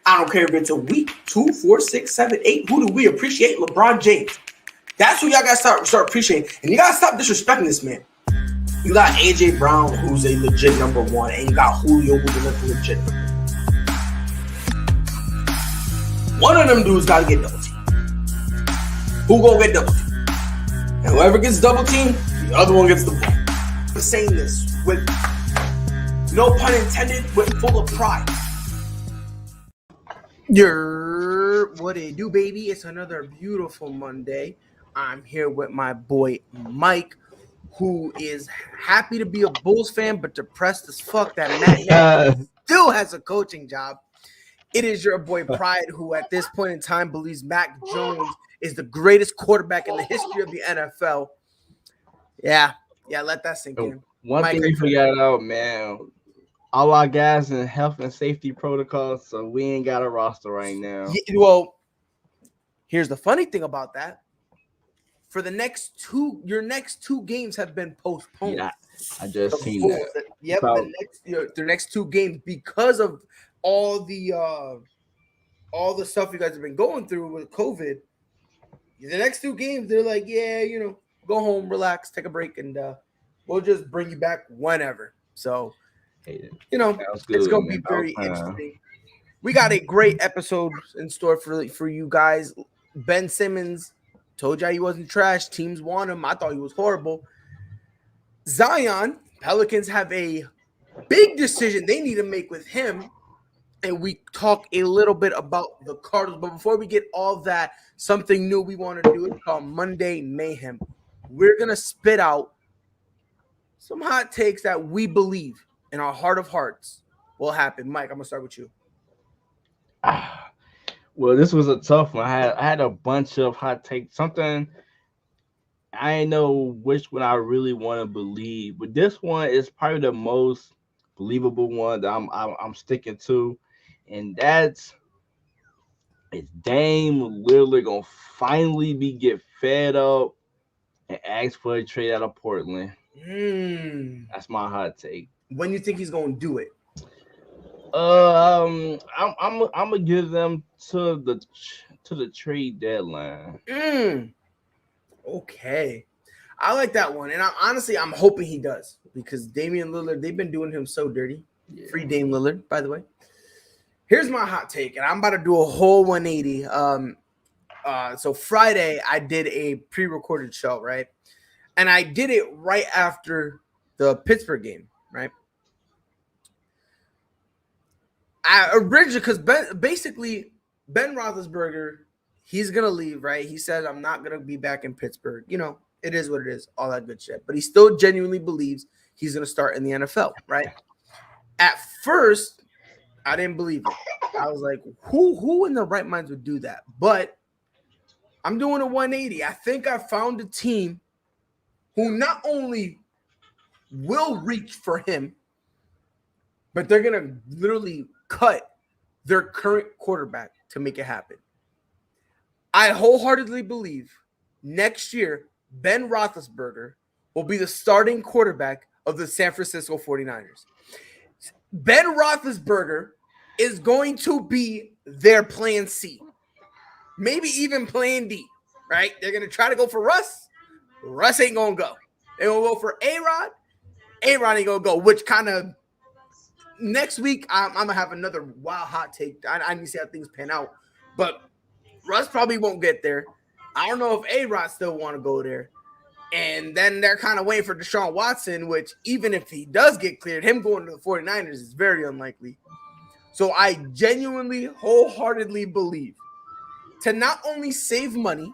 I don't care if it's a week, 2, 4, 6, 7, 8. Who do we appreciate? LeBron James. That's who y'all got to start appreciating. And you got to stop disrespecting this man. You got A.J. Brown, who's a legit number one, and you got Julio, who's a legit number one. One of them dudes got to get double teamed. Who gonna get double teamed? And whoever gets double teamed, the other one gets the ball. I'm saying this with no pun intended, with full of pride. What it do, baby? It's another beautiful Monday. I'm here with my boy Mike, who is happy to be a Bulls fan, but depressed as fuck that Matt Nagy still has a coaching job. It is your boy Pride, who at this point in time believes Mac Jones is the greatest quarterback in the history of the NFL. Yeah, let that sink in. One thing we forgot out, man. All our guys in health and safety protocols, so we ain't got a roster right now. Yeah, well, here's the funny thing about that. For the your next two games have been postponed. Yeah, I just seen that. Yep, the next two games, because of all the stuff you guys have been going through with COVID. The next two games, they're like, yeah, go home, relax, take a break, and we'll just bring you back whenever. So, it's going to be very interesting. We got a great episode in store for you guys. Ben Simmons told you he wasn't trash. Teams want him. I thought he was horrible. Zion, Pelicans have a big decision they need to make with him. And we talk a little bit about the Cardinals. But before we get all that, something new we want to do is called Monday Mayhem. We're going to spit out some hot takes that we believe in our heart of hearts will happen. Mike, I'm going to start with you. Well, this was a tough one. I had a bunch of hot takes. Something I didn't know which one I really want to believe, but this one is probably the most believable one that I'm sticking to, and is Dame Lillard gonna finally get fed up and ask for a trade out of Portland. That's my hot take. When you think he's gonna do it? I'm gonna give them to the trade deadline. Okay, I like that one, and I'm hoping he does, because Damian Lillard, they've been doing him so dirty. Yeah. Free Dame Lillard, by the way. Here's my hot take, and I'm about to do a whole 180. So Friday I did a pre-recorded show, right? And I did it right after the Pittsburgh game, right? Originally, because Ben Roethlisberger, he's gonna leave, right? He said, "I'm not gonna be back in Pittsburgh." It is what it is, all that good shit. But he still genuinely believes he's gonna start in the NFL, right? At first, I didn't believe it. I was like, "Who in their right minds would do that?" But I'm doing a 180. I think I found a team who not only will reach for him, but they're gonna literally cut their current quarterback to make it happen. I wholeheartedly believe next year Ben Roethlisberger will be the starting quarterback of the San Francisco 49ers. Ben Roethlisberger is going to be their plan C, maybe even plan D, right? They're going to try to go for Russ. Russ ain't going to go. They're going to go for A-Rod. A-Rod ain't going to go, which kind of next week, I'm going to have another wild hot take. I need to see how things pan out. But Russ probably won't get there. I don't know if A-Rod still want to go there. And then they're kind of waiting for Deshaun Watson, which even if he does get cleared, him going to the 49ers is very unlikely. So I genuinely, wholeheartedly believe to not only save money,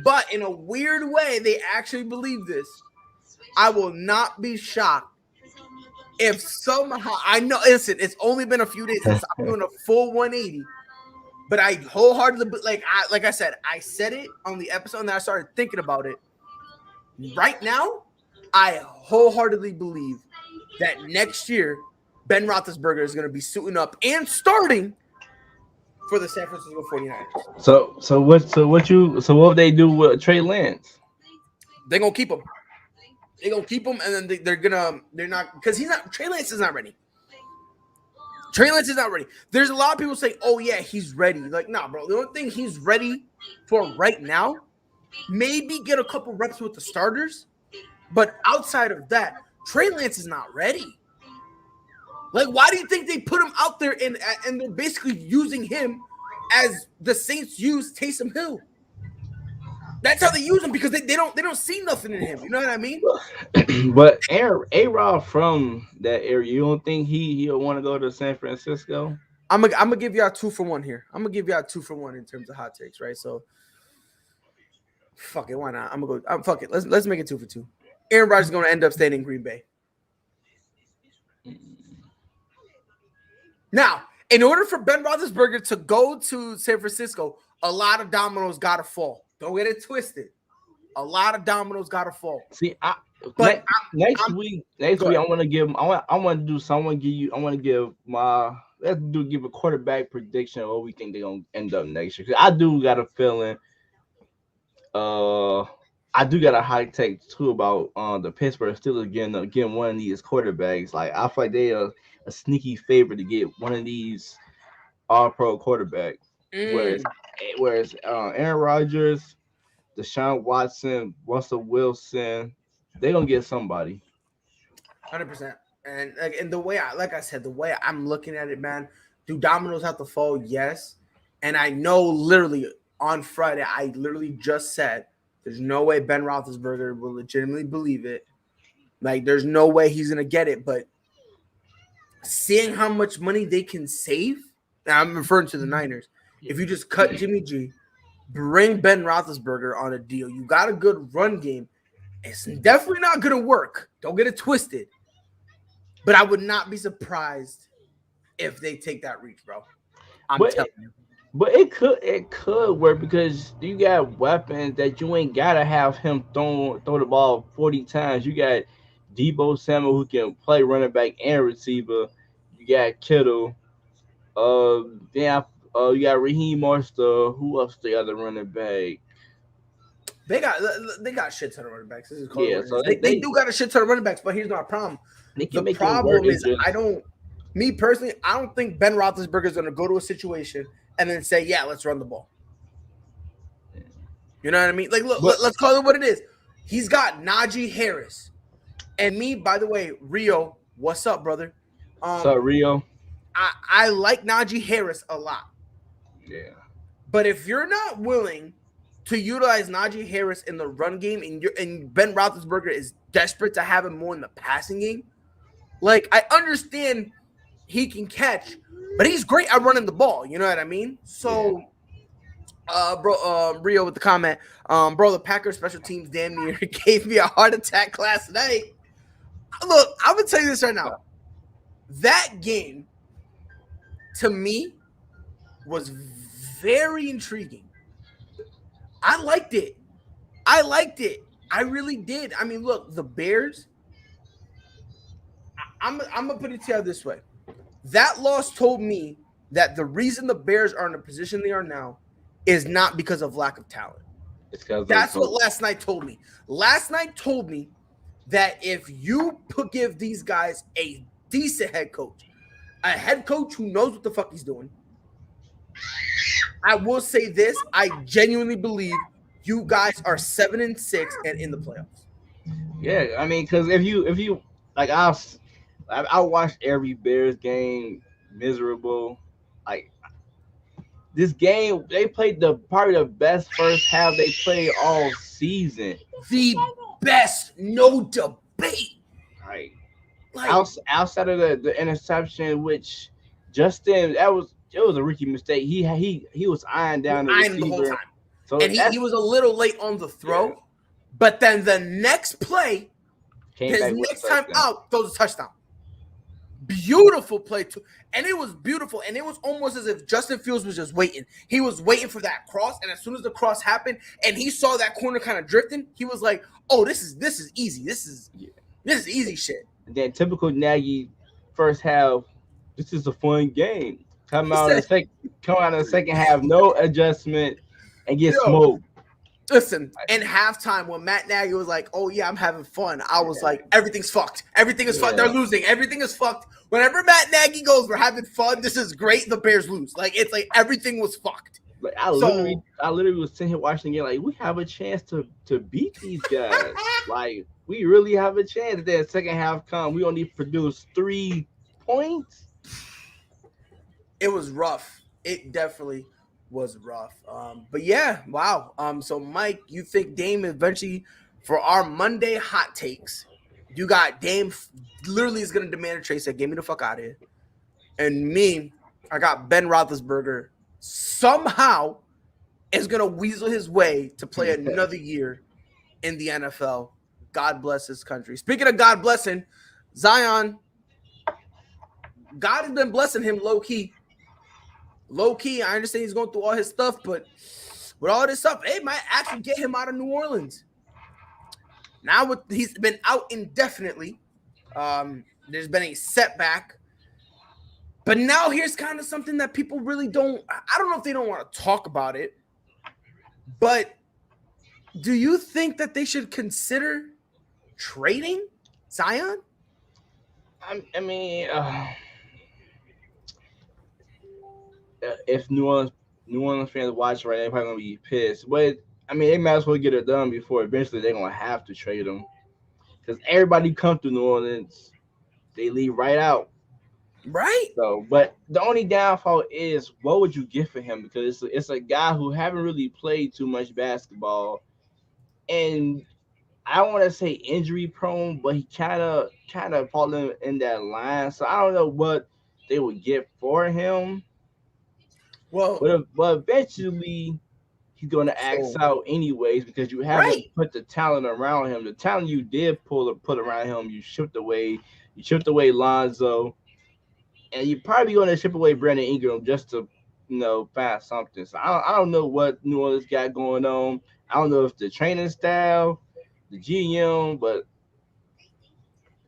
but in a weird way, they actually believe this. I will not be shocked if somehow, I know, listen, it's only been a few days since I'm doing a full 180, but I wholeheartedly, like I said, I said it on the episode and then I started thinking about it. Right now, I wholeheartedly believe that next year, Ben Roethlisberger is going to be suiting up and starting for the San Francisco 49ers. So what they do with Trey Lance? They're going to keep him. They're going to keep him, and then they're not, because Trey Lance is not ready. Trey Lance is not ready. There's a lot of people saying, "Oh yeah, he's ready." Like, nah, bro. The only thing he's ready for right now, maybe get a couple reps with the starters, but outside of that, Trey Lance is not ready. Like, why do you think they put him out there and they're basically using him as the Saints use Taysom Hill? That's how they use him because they don't see nothing in him. You know what I mean? But A-Rod from that area, you don't think he'll want to go to San Francisco? I'm gonna give y'all 2 for 1 here. I'm gonna give y'all 2 for 1 in terms of hot takes, right? So, fuck it, why not? I'm gonna go. Fuck it. Let's make it 2 for 2. Aaron Rodgers is gonna end up staying in Green Bay. Now, in order for Ben Roethlisberger to go to San Francisco, a lot of dominoes gotta fall. Don't get it twisted. A lot of dominoes gotta fall. See, But next week, I want to give. I want to do. So I want to give you. I want to give my. Give a quarterback prediction of what we think they're gonna end up next year. 'Cause I do got a feeling. I do got a high take too about the Pittsburgh Steelers getting one of these quarterbacks. Like I feel like they are a sneaky favorite to get one of these All-Pro quarterbacks. Whereas Aaron Rodgers, Deshaun Watson, Russell Wilson, they're gonna get somebody. 100%. And the way the way I'm looking at it, man, do dominoes have to fall? Yes. And I know literally on Friday, I literally just said there's no way Ben Roethlisberger will legitimately believe it. Like, there's no way he's gonna get it. But seeing how much money they can save, now I'm referring to the Niners. If you just cut Jimmy G, bring Ben Roethlisberger on a deal, you got a good run game. It's definitely not gonna work. Don't get it twisted. But I would not be surprised if they take that reach, bro. I'm telling you. But it could work because you got weapons that you ain't gotta have him throw the ball 40 times. You got Debo Samuel who can play running back and receiver. You got Kittle. You got Raheem Mostert. Who else the other running back? They got shit ton of running backs. This is so they do got a shit ton of running backs, but here's my problem. The problem is I don't think Ben Roethlisberger is going to go to a situation and then say, yeah, let's run the ball. You know what I mean? Like, look, let's call it what it is. He's got Najee Harris. And me, by the way, Rio, what's up, brother? What's up, Rio? I like Najee Harris a lot. Yeah. But if you're not willing to utilize Najee Harris in the run game and Ben Roethlisberger is desperate to have him more in the passing game, like, I understand he can catch, but he's great at running the ball. You know what I mean? So, Rio with the comment, bro, the Packers special teams damn near gave me a heart attack last night. Look, I'm going to tell you this right now. That game, to me, was very intriguing. I liked it. I really did. I mean, look, the Bears, I'm going to put it to you this way. That loss told me that the reason the Bears are in the position they are now is not because of lack of talent. That's what last night told me. Last night told me that if you give these guys a decent head coach, a head coach who knows what the fuck he's doing, I will say this, I genuinely believe you guys are 7-6 and in the playoffs. Yeah, I mean, because if you like, I watched every Bears game, miserable. Like, this game, they played probably the best first half they played all season. The best, no debate. Right. Like, outside of the interception, which Justin, it was a rookie mistake. He was eyeing down the receiver the whole time. So and he was a little late on the throw, yeah. But then the next play, his next time out, throws a touchdown. Beautiful play too, and it was beautiful, and it was almost as if Justin Fields was just waiting. He was waiting for that cross, and as soon as the cross happened, and he saw that corner kind of drifting, he was like, "Oh, this is easy. This is easy shit." And then typical Nagy first half. This is a fun game. Come out in the second half, no adjustment, and get smoked. Listen, in halftime when Matt Nagy was like, "Oh yeah, I'm having fun," I was like, "Everything's fucked. Everything is fucked. They're losing. Everything is fucked." Whenever Matt Nagy goes, "We're having fun. This is great." The Bears lose. Like it's like everything was fucked. Like I literally was sitting here watching the game. Like we have a chance to beat these guys. Like we really have a chance. And then second half come, we only produced 3 points. It was rough. It definitely was rough. But yeah, wow. So Mike, you think Dame eventually for our Monday hot takes, you got Dame literally is gonna demand a trade, said, "Get me the fuck out of here." And me, I got Ben Roethlisberger somehow is gonna weasel his way to play another year in the NFL. God bless his country. Speaking of God blessing, Zion, God has been blessing him low key. Low key, I understand he's going through all his stuff, but with all this stuff, it might actually get him out of New Orleans. Now he's been out indefinitely. There's been a setback. But now here's kind of something that people really don't, I don't know if they don't want to talk about it, but do you think that they should consider trading Zion? I mean, if New Orleans fans watch right, they're probably gonna be pissed. But I mean, they might as well get it done before eventually they're gonna have to trade him because everybody come to New Orleans, they leave right out. Right? So, but the only downfall is what would you get for him because it's a guy who haven't really played too much basketball, and I don't want to say injury prone, but he kind of falling in that line. So I don't know what they would get for him. Well, But eventually he's going to axe out anyways because you haven't put the talent around him. The talent you did put around him, you shipped away. You shipped away Lonzo, and you're probably going to ship away Brandon Ingram just to find something. So I don't know what New Orleans got going on. I don't know if the training style, the GM, but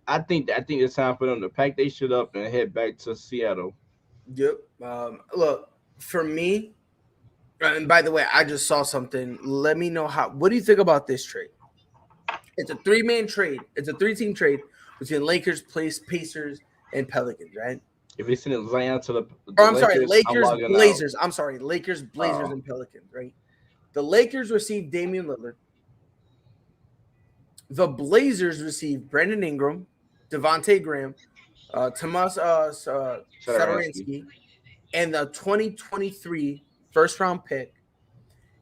I think it's time for them to pack their shit up and head back to Seattle. Yep. Look, for me, and by the way, I just saw something. Let me know what do you think about this trade? It's a 3-man trade. It's a 3-team trade between Lakers, Pacers, and Pelicans, right? If they send Zion to the I'm sorry, Lakers, Lakers, Blazers. I'm sorry, Lakers, Blazers, and Pelicans, right? The Lakers received Damian Lillard. The Blazers received Brandon Ingram, Devontae Graham, Tomas Satoransky, and the 2023 first-round pick.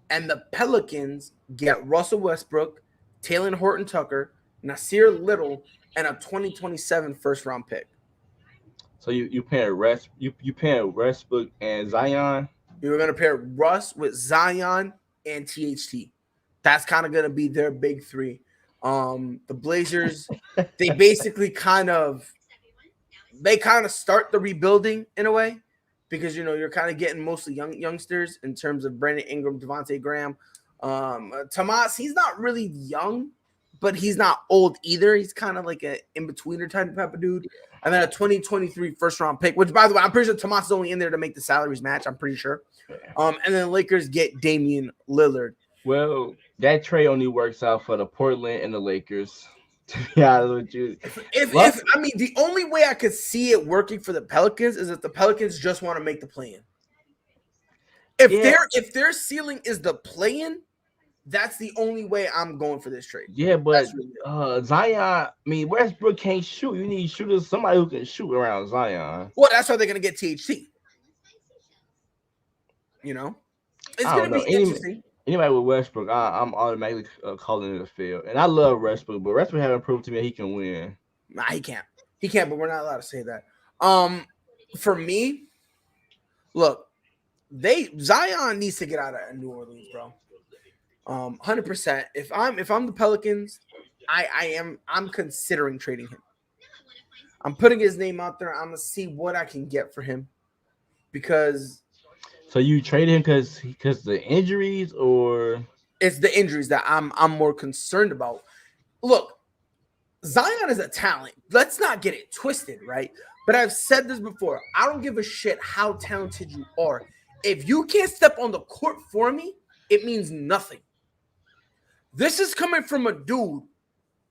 And the Pelicans get Russell Westbrook, Taylor Horton Tucker, Nasir Little, and a 2027 first-round pick. So you pair Westbrook and Zion. You're gonna pair Russ with Zion and THT. That's kind of gonna be their big three. The Blazers, they basically kind of start the rebuilding in a way because you're kind of getting mostly youngsters in terms of Brandon Ingram, Devontae Graham, Tomas. He's not really young, but he's not old either. He's kind of like an in-betweener type of dude. And then a 2023 first-round pick, which, by the way, I'm pretty sure Tomas is only in there to make the salaries match. I'm pretty sure. And then the Lakers get Damian Lillard. Well, that trade only works out for the Portland and the Lakers. To be honest with you, the only way I could see it working for the Pelicans is if the Pelicans just want to make the play-in. If their ceiling is the play-in, that's the only way I'm going for this trade. Yeah, but Zion, Westbrook can't shoot. You need shooters, somebody who can shoot around Zion. Well, that's why they're going to get THC. It's going to be interesting. Anybody with Westbrook, I'm automatically calling it a fail. And I love Westbrook, but Westbrook haven't proved to me he can win. Nah, he can't. He can't, but we're not allowed to say that. For me, look, Zion needs to get out of New Orleans, bro. 100%. If I'm the Pelicans, I'm considering trading him. I'm putting his name out there. I'm gonna see what I can get for him because. So you trade him because the injuries, or it's the injuries that I'm more concerned about. Look, Zion is a talent. Let's not get it twisted, right? But I've said this before. I don't give a shit how talented you are. If you can't step on the court for me, it means nothing. This is coming from a dude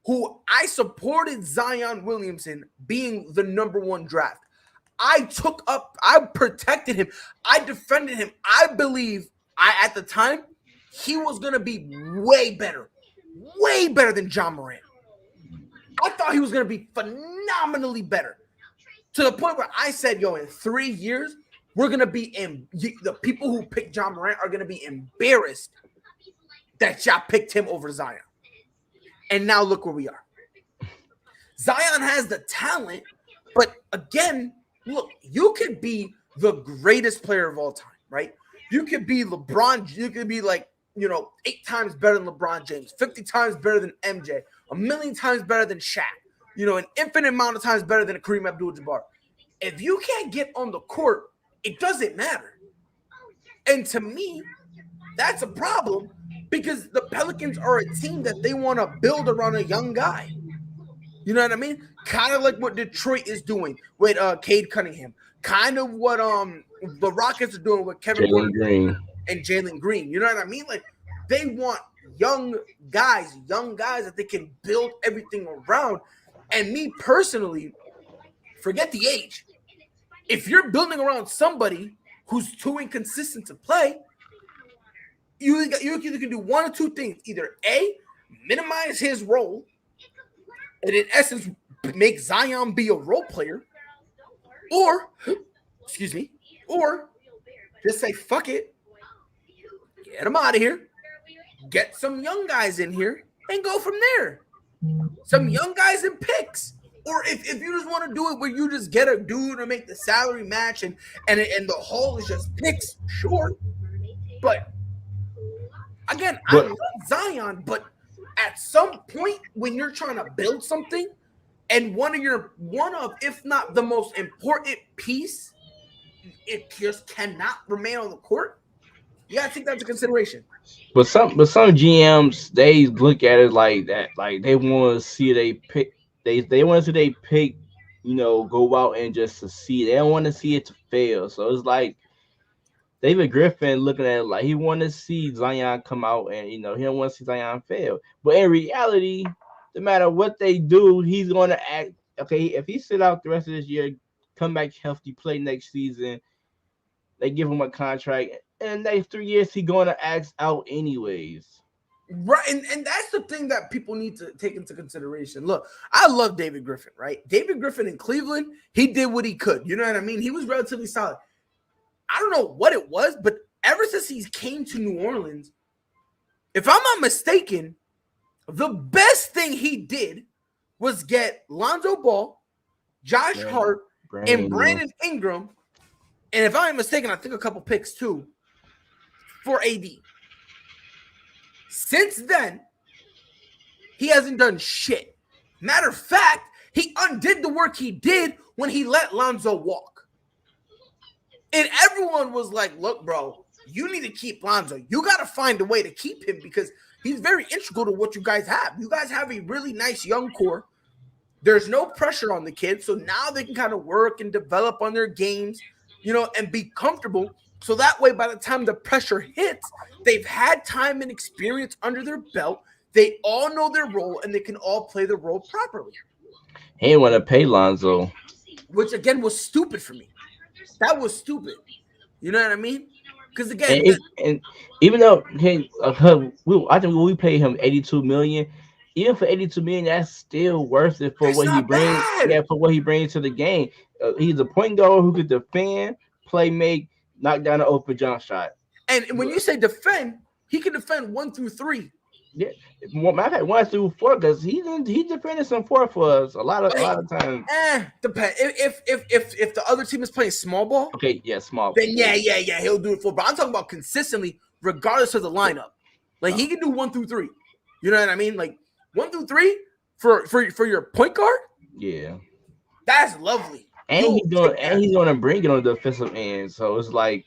who I supported Zion Williamson being the number 1 draft. I protected him. I defended him. I believe at the time, he was going to be way better than Ja Morant. I thought he was going to be phenomenally better, to the point where I said, yo, in 3 years, we're going to be the people who picked Ja Morant are going to be embarrassed that Ja picked him over Zion. And now look where we are. Zion has the talent, but again, look, you could be the greatest player of all time, right? You could be LeBron. You could be 8 times better than LeBron James, 50 times better than MJ, 1,000,000 times better than Shaq, an infinite amount of times better than Kareem Abdul-Jabbar. If you can't get on the court, it doesn't matter. And to me, that's a problem, because the Pelicans are a team that they want to build around a young guy. You know what I mean? Kind of like what Detroit is doing with Cade Cunningham. Kind of what the Rockets are doing with Kevin Green and Jalen Green. You know what I mean? Like, they want young guys that they can build everything around. And me personally, forget the age. If you're building around somebody who's too inconsistent to play, you either can do one or two things. Either A, minimize his role, and in essence, make Zion be a role player, or just say, fuck it, get him out of here, get some young guys in here, and go from there. Some young guys and picks. Or if you just want to do it where you just get a dude to make the salary match and the whole is just picks, sure. But again, I love Zion, but at some point when you're trying to build something and one of, if not the most important piece, it just cannot remain on the court, you gotta take that into consideration. But some GMs, they look at it like that, like they want to see they pick. They want to see they pick, go out and just succeed. They don't want to see it to fail. So it's like David Griffin looking at it like he want to see Zion come out and he don't want to see Zion fail. But in reality, no matter what they do, he's going to act okay. If he sit out the rest of this year, come back healthy, play next season, they give him a contract. In the next 3 years, he's going to act out anyways. Right, and that's the thing that people need to take into consideration. Look, I love David Griffin, right? David Griffin in Cleveland, he did what he could. You know what I mean? He was relatively solid. I don't know what it was, but ever since he came to New Orleans, if I'm not mistaken, the best thing he did was get Lonzo Ball, Josh Hart, and Brandon Ingram, and if I'm not mistaken, I think a couple picks too, for AD. Since then, he hasn't done shit. Matter of fact, he undid the work he did when he let Lonzo walk. And everyone was like, look, bro, you need to keep Lonzo. You got to find a way to keep him because he's very integral to what you guys have. You guys have a really nice young core. There's no pressure on the kids. So now they can kind of work and develop on their games, and be comfortable. So that way, by the time the pressure hits, they've had time and experience under their belt. They all know their role, and they can all play the role properly. He didn't want to pay Lonzo. Which, again, was stupid for me. That was stupid. You know what I mean? Because, again... And even though I think we paid him $82 million, even for $82 million, that's still worth it for what he brings. Yeah, for what he brings to the game. He's a point guard who could defend, play, make, knock down an open jump shot. And when you say defend, he can defend 1 through 3. Yeah, matter of fact, 1 through 4, because he defended some 4 for us a lot of times. Depend. If the other team is playing small ball, okay, yeah, small. Then yeah, he'll do it for. But I'm talking about consistently, regardless of the lineup. Like he can do 1 through 3. You know what I mean? Like 1 through 3 for your point guard. Yeah, that's lovely. And he's going to bring it on the defensive end. So it's like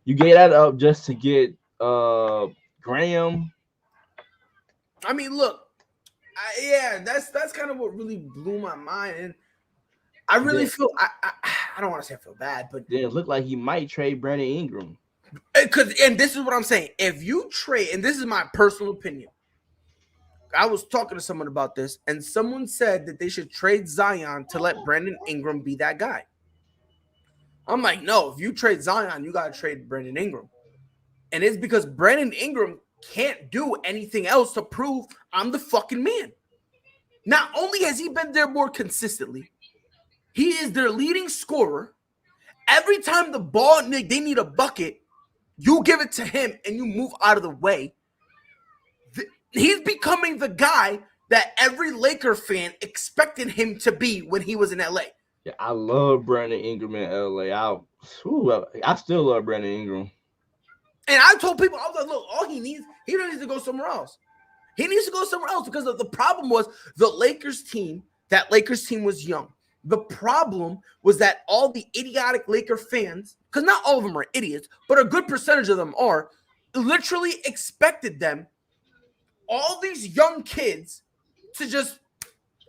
you get that up just to get Graham. I mean, look, that's kind of what really blew my mind, and I really feel I don't want to say I feel bad, but it looked like he might trade Brandon Ingram. And this is what I'm saying: if you trade, and this is my personal opinion, I was talking to someone about this, and someone said that they should trade Zion to let Brandon Ingram be that guy. I'm like, no, if you trade Zion, you got to trade Brandon Ingram. And it's because Brandon Ingram can't do anything else to prove I'm the fucking man. Not only has he been there more consistently, he is their leading scorer. Every time the ball, they need a bucket, you give it to him and you move out of the way. He's becoming the guy that every Laker fan expected him to be when he was in LA. Yeah, I love Brandon Ingram in LA. I still love Brandon Ingram. And I told people, I was like, look, all he needs to go somewhere else. He needs to go somewhere else because the problem was that Lakers team was young. The problem was that all the idiotic Laker fans, because not all of them are idiots, but a good percentage of them are, literally expected them, all these young kids, to just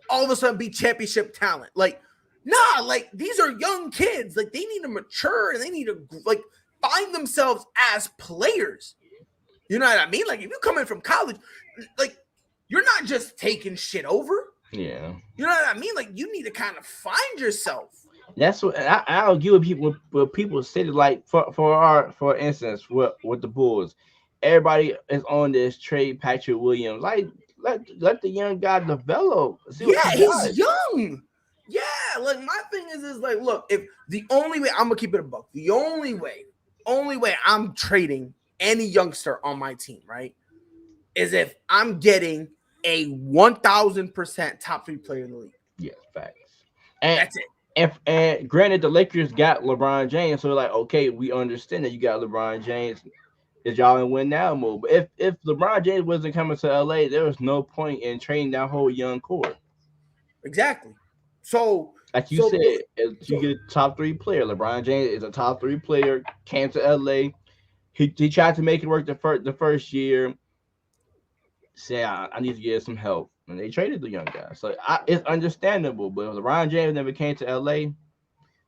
all of a sudden be championship talent. Like, nah, like these are young kids. Like they need to mature and they need to like find themselves as players. You know what I mean? Like if you come in from college, like you're not just taking shit over. Yeah. You know what I mean? Like you need to kind of find yourself. That's what I argue with people. With people say like for instance with the Bulls, everybody is on this trade Patrick Williams. Like let the young guy develop. Yeah, he's young. Yeah, like my thing is like, look, if the only way I'm gonna keep it a buck, the only way I'm trading any youngster on my team, right, is if I'm getting a 1,000% top 3 player in the league. Yes, facts. And that's it. And granted, the Lakers got LeBron James, so like, okay, we understand that you got LeBron James. Is y'all in win now mode? But if LeBron James wasn't coming to LA, there was no point in training that whole young core. Exactly. So, like you said, if you get a top 3 player, LeBron James is a top 3 player. Came to LA, he tried to make it work the first year. Say I need to get some help, and they traded the young guy. So it's understandable. But if LeBron James never came to LA,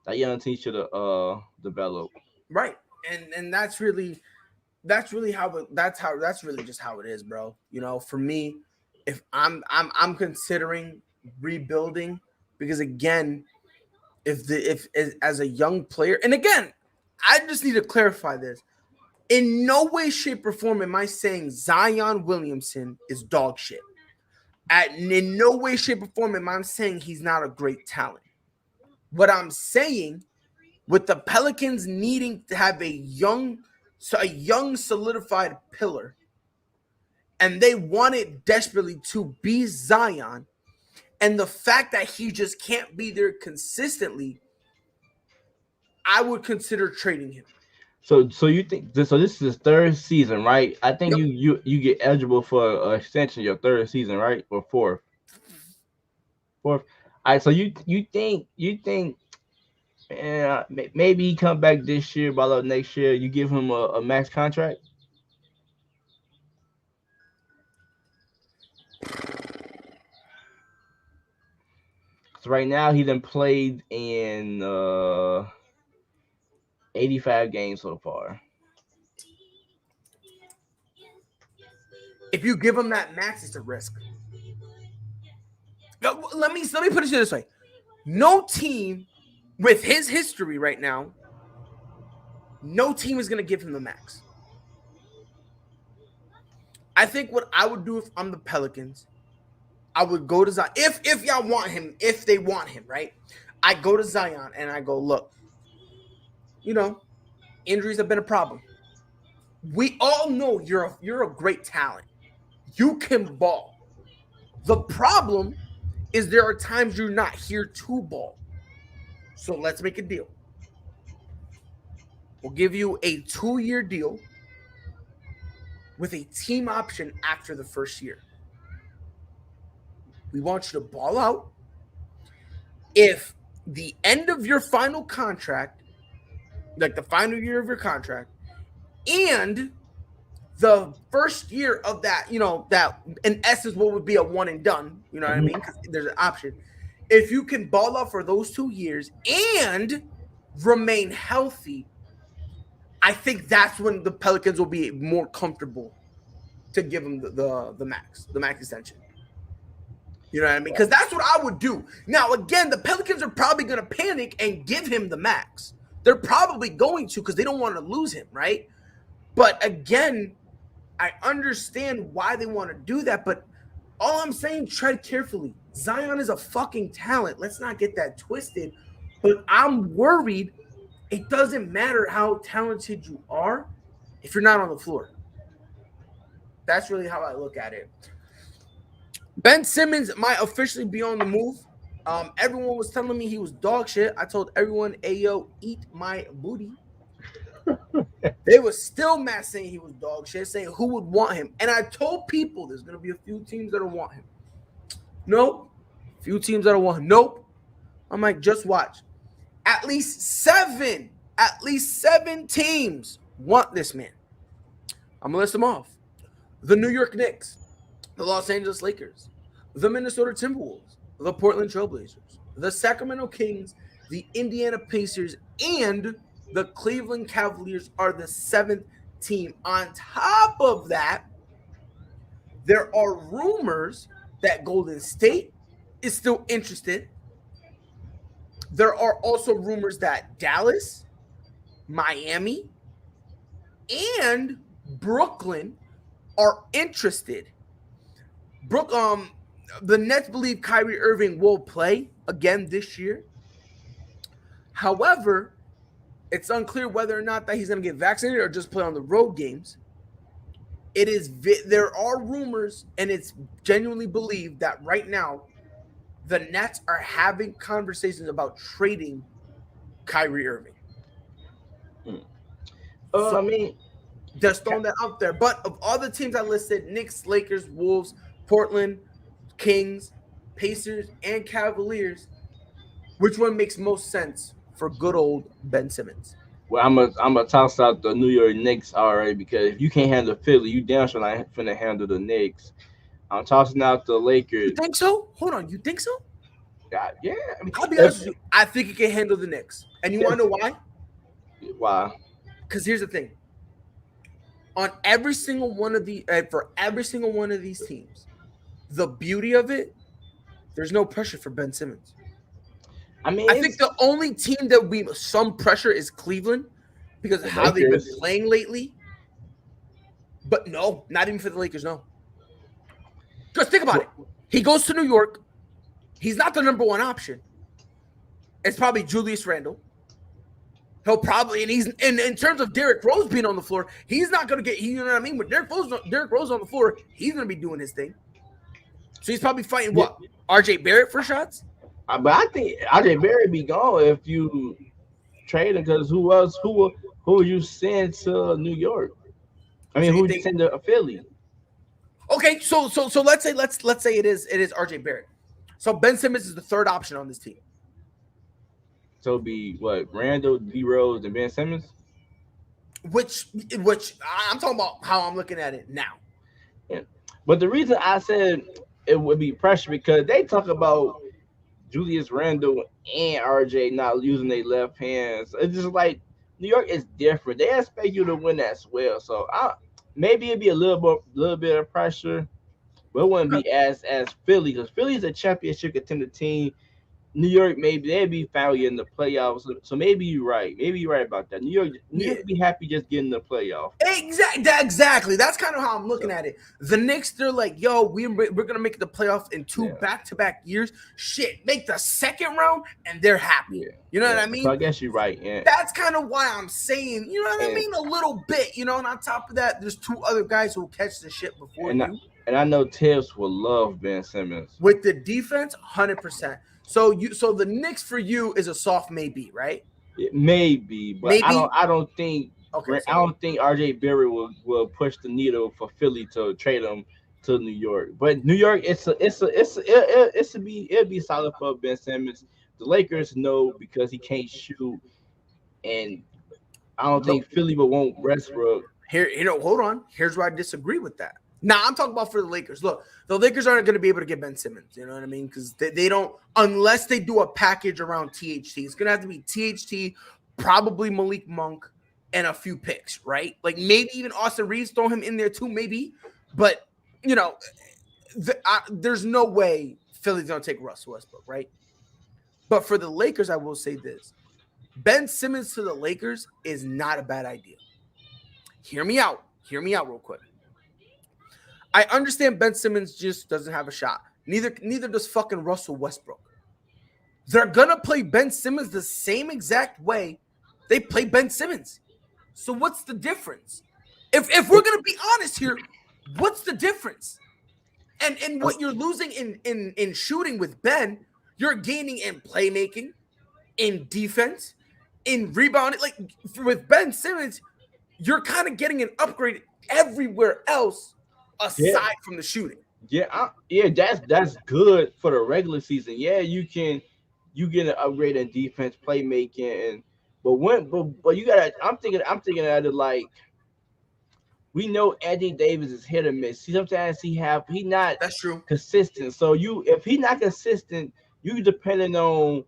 that young team should have developed. Right, and that's really just how it is, bro. You know, for me, if I'm considering rebuilding, because again, if as a young player, and again, I just need to clarify this. In no way, shape, or form am I saying Zion Williamson is dog shit. In no way, shape, or form am I saying he's not a great talent. What I'm saying, with the Pelicans needing to have a young solidified pillar, and they wanted desperately to be Zion, and the fact that he just can't be there consistently, I would consider trading him. So you think this is his 3rd season, right? I think you get eligible for an extension your 3rd season, right? Or 4th. All right. So you think maybe he come back this year, by next year you give him a max contract? So right now he done played in 85 games so far. If you give him that max, it's a risk. Let me put it this way. No team with his history right now, no team is going to give him the max. I think what I would do if I'm the Pelicans, I would go to Zion. If y'all want him, if they want him, right? I go to Zion and I go, look, you know, injuries have been a problem. We all know you're a great talent. You can ball. The problem is there are times you're not here to ball. So let's make a deal. We'll give you a 2-year deal with a team option after the first year. We want you to ball out. If the end of your final contract, like the final year of your contract, and the first year of that, you know, that in essence what would be a one and done, you know what I mean? Because there's an option. If you can ball out for those 2 years and remain healthy, I think that's when the Pelicans will be more comfortable to give him the max extension. You know what I mean? Because that's what I would do. Now, again, the Pelicans are probably going to panic and give him the max. They're probably going to because they don't want to lose him, right? But again, I understand why they want to do that. But all I'm saying, tread carefully. Zion is a fucking talent. Let's not get that twisted. But I'm worried it doesn't matter how talented you are if you're not on the floor. That's really how I look at it. Ben Simmons might officially be on the move. Everyone was telling me he was dog shit. I told everyone, "Ayo, eat my booty." They were still mad saying he was dog shit, saying who would want him. And I told people there's gonna be a few teams that'll want him. Nope. Few teams that'll want him. Nope. I'm like, just watch. At least seven teams want this man. I'm gonna list them off. The New York Knicks, the Los Angeles Lakers, the Minnesota Timberwolves, the Portland Trailblazers, the Sacramento Kings, the Indiana Pacers, and the Cleveland Cavaliers are the seventh team. On top of that, there are rumors that Golden State is still interested. There are also rumors that Dallas, Miami, and Brooklyn are interested. The Nets believe Kyrie Irving will play again this year. However, it's unclear whether or not that he's going to get vaccinated or just play on the road games. There are rumors, and it's genuinely believed that right now the Nets are having conversations about trading Kyrie Irving. I mean, just throwing that out there. But of all the teams I listed, Knicks, Lakers, Wolves, Portland, Kings, Pacers, and Cavaliers, which one makes most sense for good old Ben Simmons? well, I'm gonna toss out the New York Knicks already because if you can't handle Philly, you damn sure not finna handle the Knicks. I'm tossing out the Lakers. You think so? Hold on, you think so? Yeah. I mean, I'll be honest with you. I think he can handle the Knicks. And you want to know why? Why? Because here's the thing. On every single one of for every single one of these teams, the beauty of it, there's no pressure for Ben Simmons. I mean, I think the only team that we some pressure is Cleveland because of how they've been playing lately. But no, not even for the Lakers, no. Because think about it. He goes to New York. He's not the number one option. It's probably Julius Randle. He'll probably, and he's in terms of Derrick Rose being on the floor, he's not going to get, you know what I mean? With Derrick Rose on the floor, he's going to be doing his thing. So he's probably fighting what? RJ Barrett for shots? But I think RJ Barrett be gone if you trade him because who would you send to New York? I mean, who would you send to Philly? Okay, so let's say it is RJ Barrett. So Ben Simmons is the third option on this team. So it'd be what, Randall, D Rose, and Ben Simmons? Which I'm talking about how I'm looking at it now. Yeah. But the reason I said it would be pressure because they talk about Julius Randle and RJ not using their left hands. It's just like New York is different. They expect you to win as well. So maybe it'd be a little bit of pressure, but it wouldn't be as Philly because Philly's a championship contender team. New York, maybe they'd be failure in the playoffs. So maybe you're right. Maybe you're right about that. New York be happy just getting the playoff. Exactly. That's kind of how I'm looking at it. The Knicks, they're like, yo, we're gonna make the playoffs in two back-to-back years. Shit, make the second round, and they're happy. Yeah. You know what I mean? So I guess you're right. Yeah. That's kind of why I'm saying, you know what I mean? A little bit, you know. And on top of that, there's two other guys who will catch the shit before you. And I know Tibbs will love Ben Simmons with the defense, 100%. So the Knicks for you is a soft maybe, right? It may be, but maybe? I don't think RJ Barrett will push the needle for Philly to trade him to New York. But New York, it'd be solid for Ben Simmons. The Lakers know because he can't shoot, and I don't think Philly will want Westbrook. Here, hold on. Here's where I disagree with that. Now, I'm talking about for the Lakers. Look, the Lakers aren't going to be able to get Ben Simmons. You know what I mean? Because they don't, unless they do a package around THT. It's going to have to be THT, probably Malik Monk, and a few picks, right? Like maybe even Austin Reeves, throw him in there too, maybe. But, you know, there's no way Philly's gonna take Russell Westbrook, right? But for the Lakers, I will say this: Ben Simmons to the Lakers is not a bad idea. Hear me out. Hear me out real quick. I understand Ben Simmons just doesn't have a shot. Neither does fucking Russell Westbrook. They're gonna play Ben Simmons the same exact way they play Ben Simmons. So what's the difference? If we're gonna be honest here, what's the difference? And what you're losing in shooting with Ben, you're gaining in playmaking, in defense, in rebounding. Like with Ben Simmons, you're kind of getting an upgrade everywhere else aside from the shooting. That's good for the regular season. Yeah, you get an upgrade in defense, playmaking, but you gotta. I'm thinking that it like we know Anthony Davis is hit or miss. Sometimes he not That's true. consistent. So if he not consistent, you depending on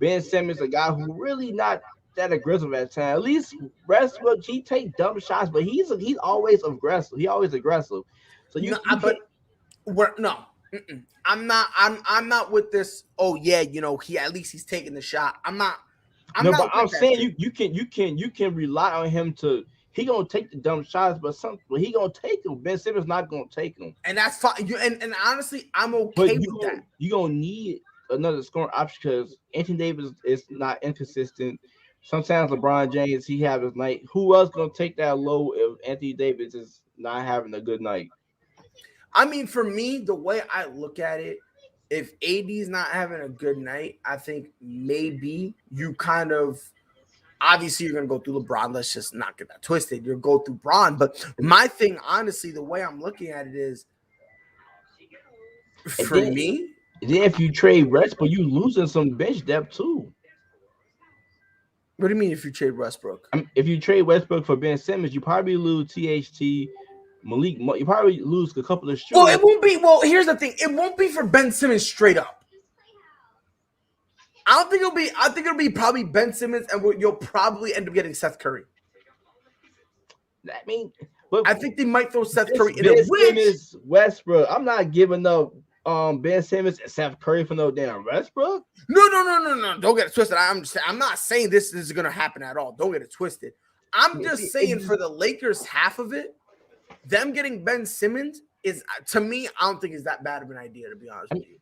Ben Simmons, a guy who really not that aggressive at times. At least Westbrook, he take dumb shots, but he's always aggressive. He always aggressive. So I'm not with this. Oh yeah, he's taking the shot. I'm not. I'm saying you can rely on him to. He gonna take the dumb shots, but he gonna take them. Ben Simmons not gonna take them, and that's fine. And honestly, I'm okay with that. You gonna need another scoring option because Anthony Davis is not inconsistent. Sometimes LeBron James he have his night. Who else gonna take that low if Anthony Davis is not having a good night? I mean, for me, the way I look at it, if AD's not having a good night, I think maybe you kind of. Obviously, you're going to go through LeBron. Let's just not get that twisted. You'll go through Bron. But my thing, honestly, the way I'm looking at it is, me. Then if you trade Westbrook, you losing some bench depth too. What do you mean if you trade Westbrook? If you trade Westbrook for Ben Simmons, you probably lose THT, Malik. You probably lose a couple of shooters. Well, it won't be. Well, here's the thing. It won't be for Ben Simmons straight up. I don't think it'll be. I think it'll be probably Ben Simmons, and you'll probably end up getting Seth Curry. I think they might throw Seth Curry in Ben Simmons, Westbrook. I'm not giving up Ben Simmons and Seth Curry for no damn Westbrook. No. Don't get it twisted. I'm not saying this is going to happen at all. Don't get it twisted. I'm just saying for the Lakers, half of it, them getting Ben Simmons is, to me, I don't think is that bad of an idea, to be honest with you.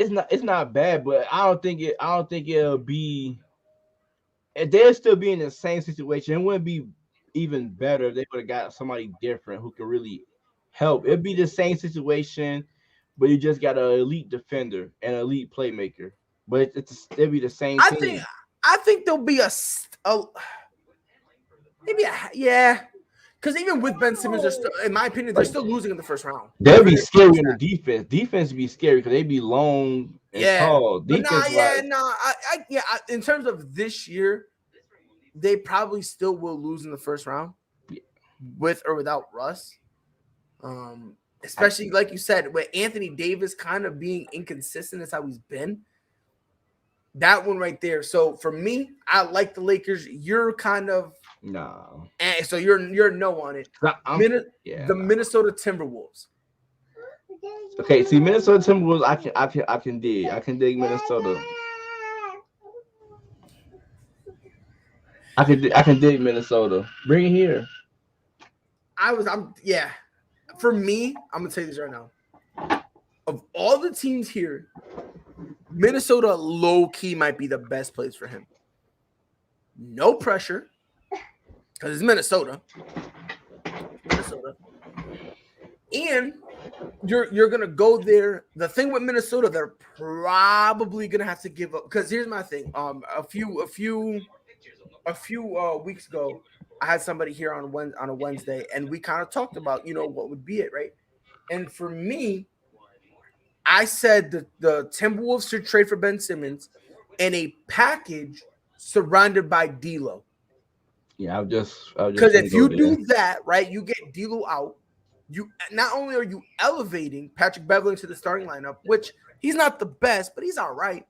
It's not bad, but I don't think it'll be. They'll still be in the same situation. It wouldn't be even better if they would have got somebody different who could really help. It'd be the same situation, but you just got an elite defender and an elite playmaker. But it'll be the same thing. I think there'll be yeah. Because even with Ben Simmons, they're still, in my opinion, they're still losing in the first round. They'll be scary in the defense. Defense be scary because they be long and tall. Defense, in terms of this year, they probably still will lose in the first round, with or without Russ. Especially like you said, with Anthony Davis kind of being inconsistent, that's how he's been. That one right there. So for me, I like the Lakers. You're kind of. No. And so you're no on it. The Minnesota Timberwolves. Okay, see Minnesota Timberwolves. I can dig Minnesota. I can dig Minnesota. Bring it here. For me, I'm gonna tell you this right now. Of all the teams here, Minnesota low key might be the best place for him. No pressure. Because it's Minnesota. And you're gonna go there. The thing with Minnesota, they're probably gonna have to give up. Because here's my thing. A few weeks ago, I had somebody here on a Wednesday, and we kind of talked about what would be it, right? And for me, I said that the Timberwolves should trade for Ben Simmons in a package surrounded by D'Lo. Yeah, because if you do that, right, you get D'Lo out. You not only are you elevating Patrick Beverley into the starting lineup, which he's not the best, but he's all right.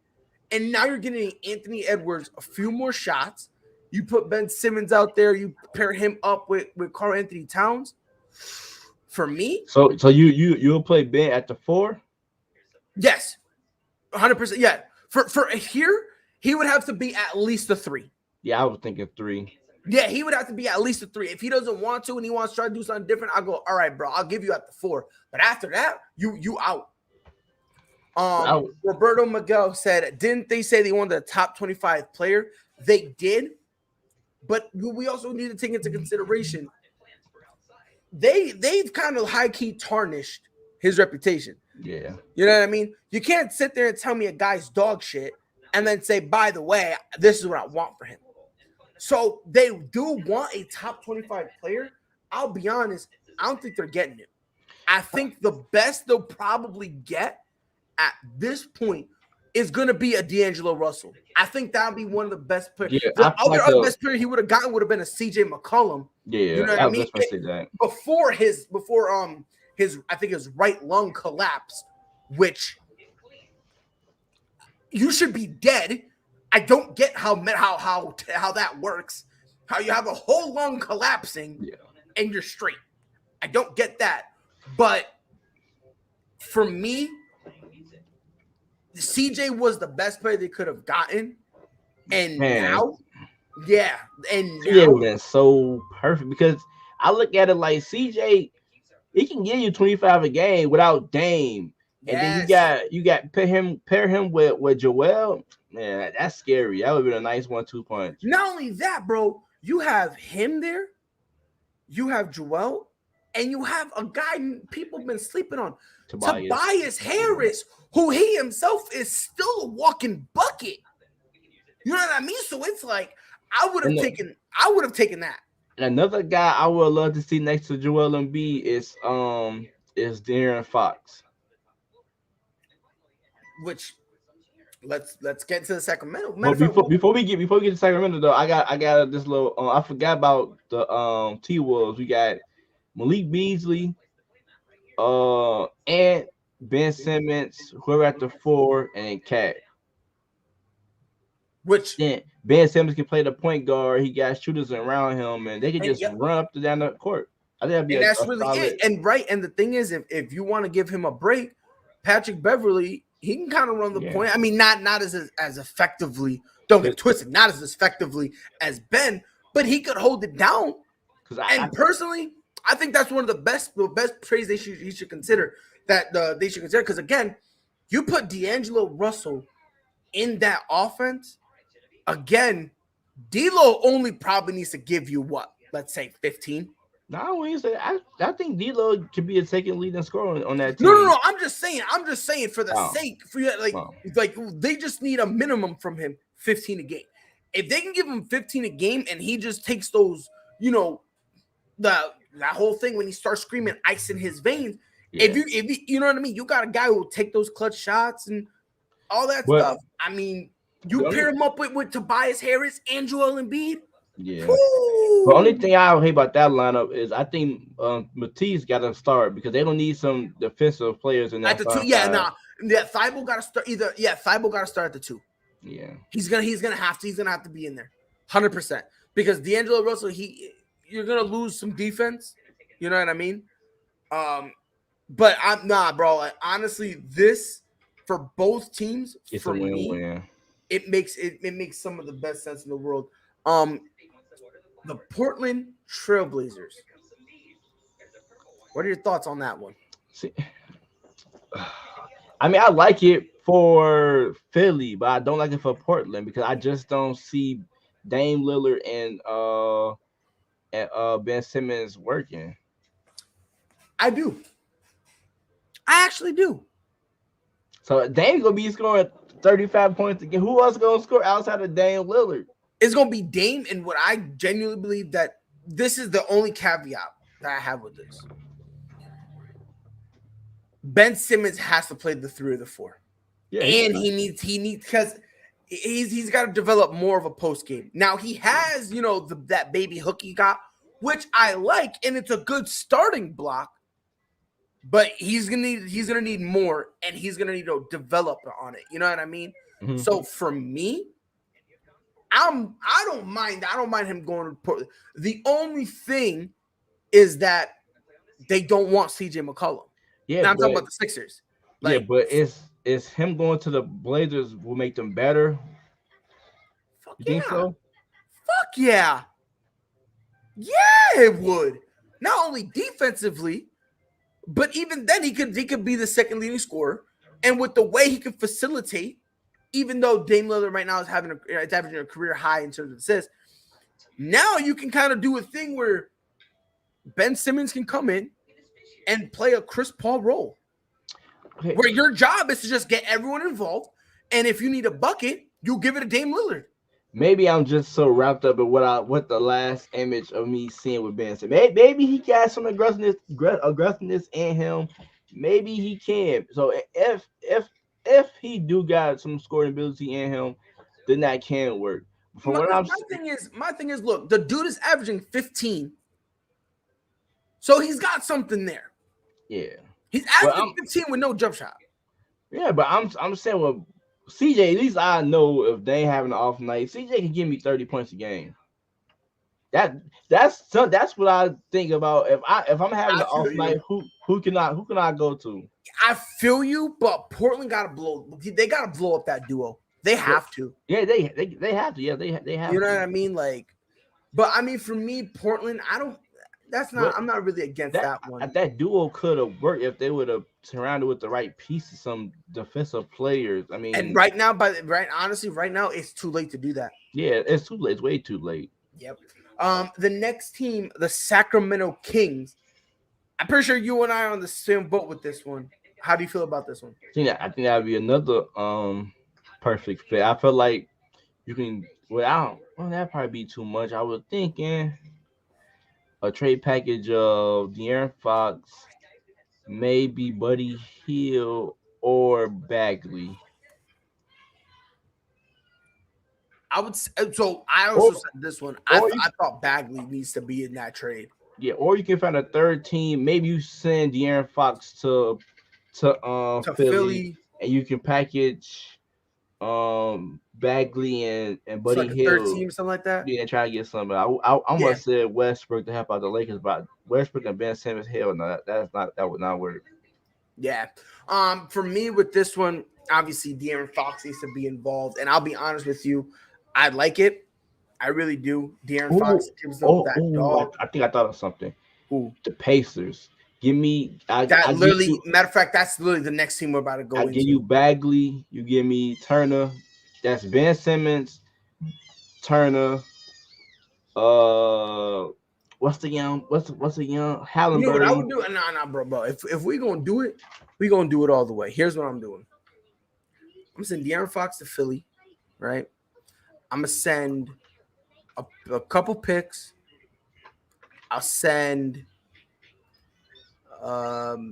And now you're getting Anthony Edwards a few more shots. You put Ben Simmons out there. You pair him up with Karl Anthony Towns. For me, so you'll play Ben at the 4? Yes. 100%. Yeah. For here, he would have to be at least a 3. Yeah, I was thinking 3. Yeah, he would have to be at least a 3. If he doesn't want to and he wants to try to do something different, I'll go, all right, bro, I'll give you at the 4. But after that, you out. Roberto Miguel said, didn't they say they wanted a top 25 player? They did, but we also need to take into consideration they've kind of high-key tarnished his reputation. Yeah. You know what I mean? You can't sit there and tell me a guy's dog shit and then say, by the way, this is what I want for him. So they do want a top 25 player. I'll be honest, I don't think they're getting it. I think the best they'll probably get at this point is going to be a D'Angelo Russell. I think that would be one of the best players. Yeah, the other best player he would have gotten would have been a CJ McCollum. Yeah, you know what I mean? Before his I think his right lung collapsed, which you should be dead. I don't get how that works. How you have a whole lung collapsing and you're straight. I don't get that. But for me, CJ was the best player they could have gotten. And now, CJ would have been so perfect because I look at it like CJ, he can give you 25 a game without Dame. And then you got pair him with Joel. Man, that's scary. That would be a nice 1-2 punch. Not only that, bro, you have him there, you have Joel, and you have a guy people have been sleeping on, Tobias Harris, who he himself is still a walking bucket. You know what I mean? So it's like I would have taken that. And another guy I would love to see next to Joel Embiid is De'Aaron Fox. Which let's get to the Sacramento. Before we get to Sacramento though, I got this little. I forgot about the T-Wolves. We got Malik Beasley, and Ben Simmons, whoever at the 4, and then Cat. Which then Ben Simmons can play the point guard. He got shooters around him, and they can just run up and down the court. I think that'd be that's really it. And the thing is, if you want to give him a break, Patrick Beverly. He can kind of run the point. I mean, not as effectively. Don't get twisted. Not as effectively as Ben, but he could hold it down. Personally, I think that's one of the best praise he should consider. Because again, you put D'Angelo Russell in that offense. Again, D'Lo only probably needs to give you what? Let's say 15. No, I think D'Lo could be a second leading scorer on that team. No. I'm just saying for the sake for like they just need a minimum from him 15 a game. If they can give him 15 a game and he just takes those, that whole thing when he starts screaming ice in his veins. Yeah. If you know what I mean, you got a guy who will take those clutch shots and all that stuff. I mean, you pair him up with Tobias Harris and Joel Embiid. Yeah. Woo! The only thing I hate about that lineup is I think Matisse got to start because they don't need some defensive players in that. At the 2, Thibault got to start Thibault got to start at the 2. Yeah. He's gonna have to be in there, 100%. Because D'Angelo Russell, you're gonna lose some defense. You know what I mean? But bro. Honestly, this for both teams, it's for a me, it makes some of the best sense in the world. The Portland Trailblazers. What are your thoughts on that one? See, I mean, I like it for Philly, but I don't like it for Portland because I just don't see Dame Lillard and Ben Simmons working. I do. I actually do. So Dame's gonna be scoring 35 points again. Who else gonna score outside of Dame Lillard? It's going to be Dame, and what I genuinely believe that this is the only caveat that I have with this. Ben Simmons has to play the 3 or the 4. Yeah, and he needs because he's got to develop more of a post game. Now he has, that baby hook he got, which I like, and it's a good starting block. But he's gonna need more, and he's gonna need to develop on it. You know what I mean? Mm-hmm. So for me, I don't mind him going to Portland. The only thing is that they don't want CJ McCollum. Yeah, now I'm talking about the Sixers. But is him going to the Blazers will make them better? Fuck You think yeah. so? Fuck yeah. Yeah, it would. Not only defensively, but even then he could be the second leading scorer. And with the way he could facilitate, even though Dame Lillard right now is averaging a career high in terms of assists, now you can kind of do a thing where Ben Simmons can come in and play a Chris Paul role. Okay. Where your job is to just get everyone involved. And if you need a bucket, you give it to Dame Lillard. Maybe I'm just so wrapped up in what the last image of me seeing with Ben said. Maybe he got some aggressiveness in him. Maybe he can. So if he do got some scoring ability in him, then that can work. From My, what I'm my thing is, look, the dude is averaging 15. So he's got something there. yeah. He's But averaging 15 with no jump shot. yeah, but I'm saying well CJ, at least I know if they having an off night, CJ can give me 30 points a game. That's what I think about. If I'm having I an off feel you. night, who can I go to? I feel you, but Portland got to blow. They got to blow up that duo. They have to. Yeah, they have to. Yeah, they have. You know to. what I mean? Like, but I mean, for me, Portland, I don't. That's not. But I'm not really against that one. that duo could have worked if they would have surrounded with the right pieces, some defensive players. I mean, And right now, honestly, right now, it's too late to do that. yeah, it's too late. It's way too late. Yep. The next team, the Sacramento Kings. I'm pretty sure you and I are on the same boat with this one. How do you feel about this one? I think that would be another perfect fit. I feel like you can. Well, that'd probably be too much. I was thinking a trade package of De'Aaron Fox, maybe Buddy Hield or Bagley. I would. So I also said this one. I or you- thought Bagley needs to be in that trade. Yeah, or you can find a third team. Maybe you send De'Aaron Fox to To Philly, Philly. and you can package Bagley and So Buddy like a third Hield. team, something like that. Yeah, try to get something. I Yeah. must say Westbrook to help out the Lakers, but Westbrook and Ben Simmons, hell no, that would not work. Yeah. For me with this one, obviously De'Aaron Fox needs to be involved, and I'll be honest with you, I like it. I really do. De'Aaron Fox gives them that dog. I think I thought of something. Ooh. The Pacers. Give me matter of fact, that's literally the next team we're about to go into. I give you Bagley, you give me Turner. That's Ben Simmons, Turner. What's the young Halliburton? You know what I would do? Nah, bro. If we gonna do it, we gonna do it all the way. Here's what I'm doing. I'm sending De'Aaron Fox to Philly, right? I'm gonna send a couple picks. I'll send let's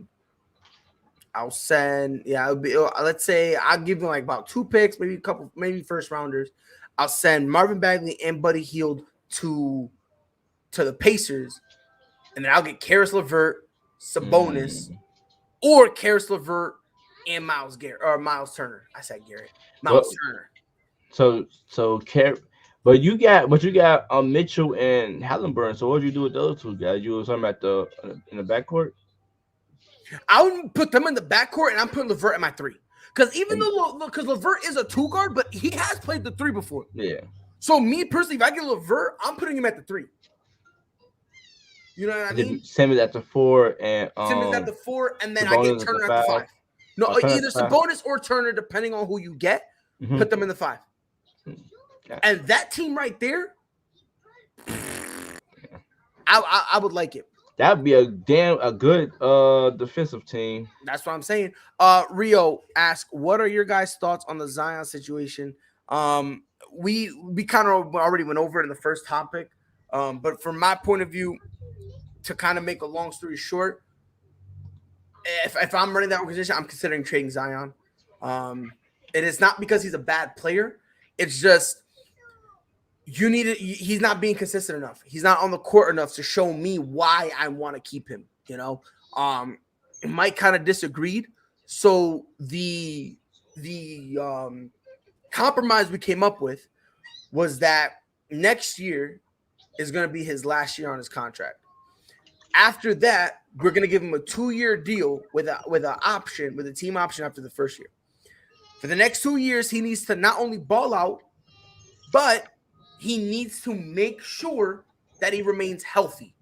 say I'll give them like about 2 picks, maybe a couple, maybe first rounders. I'll send Marvin Bagley and Buddy Hield to the Pacers, and then I'll get Karis LeVert, Sabonis, or Karis LeVert and Miles Turner. I said Garrett. Turner. So but you got Mitchell and Halliburton. So what would you do with those two guys? You were talking about in the backcourt? I would put them in the backcourt, and I'm putting LeVert at my 3. Because because LeVert is a 2 guard, but he has played the 3 before. Yeah. So me personally, if I get LeVert, I'm putting him at the 3. You know what I mean? Simmons at the 4 and Simmons at the 4, and then Sabonis I get Turner at the 5. No, either Sabonis or Turner, depending on who you get. Mm-hmm. Put them in the 5. Okay. And that team right there, I would like it. That'd be a good defensive team. That's what I'm saying. Rio asked, what are your guys' thoughts on the Zion situation? We kind of already went over it in the first topic. But from my point of view, to kind of make a long story short, if I'm running that organization, I'm considering trading Zion. It is not because he's a bad player. It's just he's not being consistent enough. He's not on the court enough to show me why I want to keep him. You know, Mike kind of disagreed. So the compromise we came up with was that next year is going to be his last year on his contract. After that, we're going to give him a 2-year deal with a team option after the first year. For the next 2 years, he needs to not only ball out, but he needs to make sure that he remains healthy.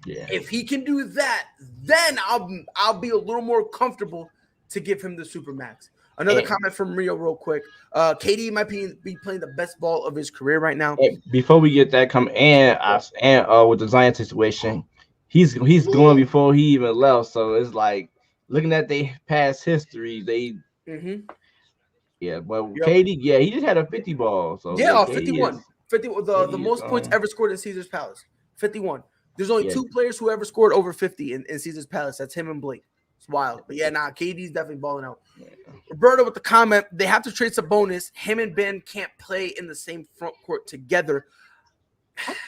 Yeah. If he can do that, then I'll be a little more comfortable to give him the Supermax. Another comment from Rio real quick. KD might be playing the best ball of his career right now. Before we get that comment, and with the Zion situation, he's going before he even left. So it's like looking at their past history, they but KD, he just had a 50 ball. So 51. 50 the most points ever scored in Caesar's Palace. 51. There's only 2 players who ever scored over 50 in Caesar's Palace. That's him and Blake. It's wild. But KD's definitely balling out. Yeah. Roberto with the comment, they have to trade Sabonis. Him and Ben can't play in the same front court together.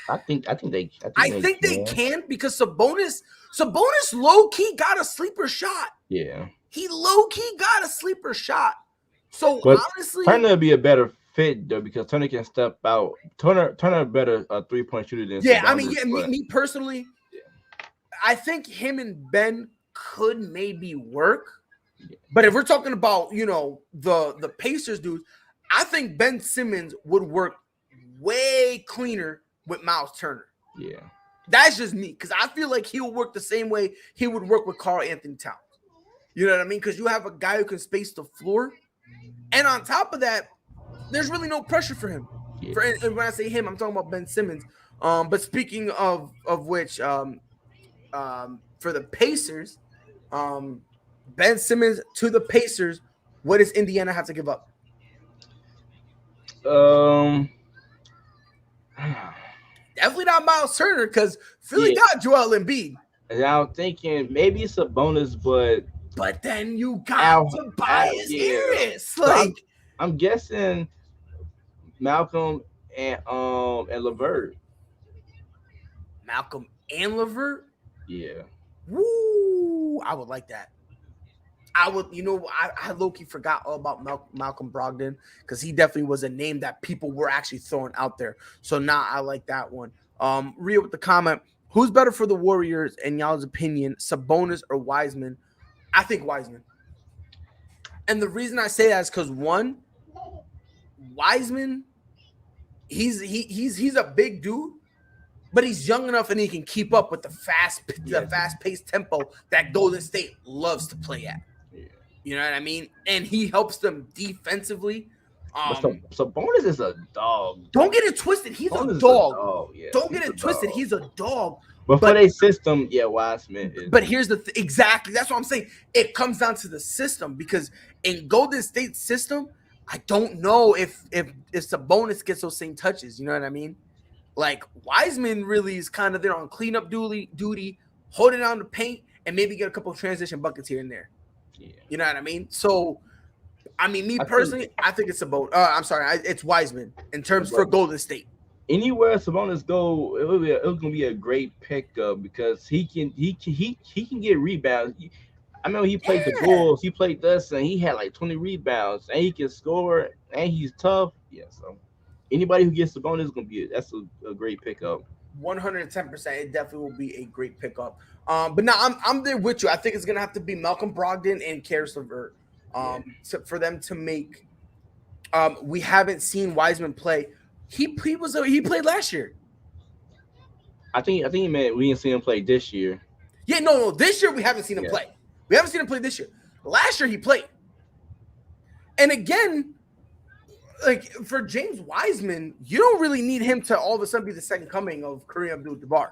I think they can because Sabonis low key got a sleeper shot. Yeah. He low key got a sleeper shot. So but honestly, Turner would be a better fit though because Turner can step out. Turner better 3-point shooter than Sabonis, me personally, I think him and Ben could maybe work. Yeah. But if we're talking about, the Pacers dudes, I think Ben Simmons would work way cleaner with Miles Turner. Yeah. That's just me, because I feel like he'll work the same way he would work with Karl Anthony Towns. You know what I mean? Because you have a guy who can space the floor. And on top of that, there's really no pressure for him. Yeah. When I say him, I'm talking about Ben Simmons. But speaking of which, for the Pacers, Ben Simmons to the Pacers, what does Indiana have to give up? Definitely not Miles Turner, because Philly got Joel Embiid. And I'm thinking maybe it's a bonus, but then you got Tobias Harris. Like I'm guessing Malcolm and LeVert. Malcolm and LeVert? Yeah. Woo! I would like that. I would, I low-key forgot all about Malcolm Brogdon, because he definitely was a name that people were actually throwing out there. So now I like that one. Rio with the comment, who's better for the Warriors in y'all's opinion, Sabonis or Wiseman? I think Wiseman. And the reason I say that is because, one, Wiseman, he's a big dude, but he's young enough and he can keep up with the fast-paced tempo that Golden State loves to play at. Yeah. You know what I mean? And he helps them defensively. Sabonis is a dog. Don't get it twisted. He's a dog. Yeah, don't get it twisted. He's a dog. But for their system, Wiseman is. But here's the exactly. That's what I'm saying. It comes down to the system, because in Golden State's system, I don't know if Sabonis gets those same touches. You know what I mean? Like, Wiseman really is kind of there on cleanup duty, holding down the paint, and maybe get a couple of transition buckets here and there. Yeah. You know what I mean? So, I think it's Sabonis. I'm sorry, it's Wiseman in terms for Golden State. Anywhere Sabonis go, it's gonna be a great pickup, because he can get rebounds. I remember he played the Bulls, he played us, and he had like 20 rebounds, and he can score, and he's tough. Yeah, so anybody who gets Sabonis is gonna be that's a great pickup. 110%, it definitely will be a great pickup. But now I'm there with you. I think it's gonna have to be Malcolm Brogdon and Karis LeVert, for them to make. We haven't seen Wiseman play. He played last year. I think he meant we didn't see him play this year. Yeah, no, this year we haven't seen him play. We haven't seen him play this year. Last year he played. And again, like, for James Wiseman, you don't really need him to all of a sudden be the second coming of Kareem Abdul-Jabbar.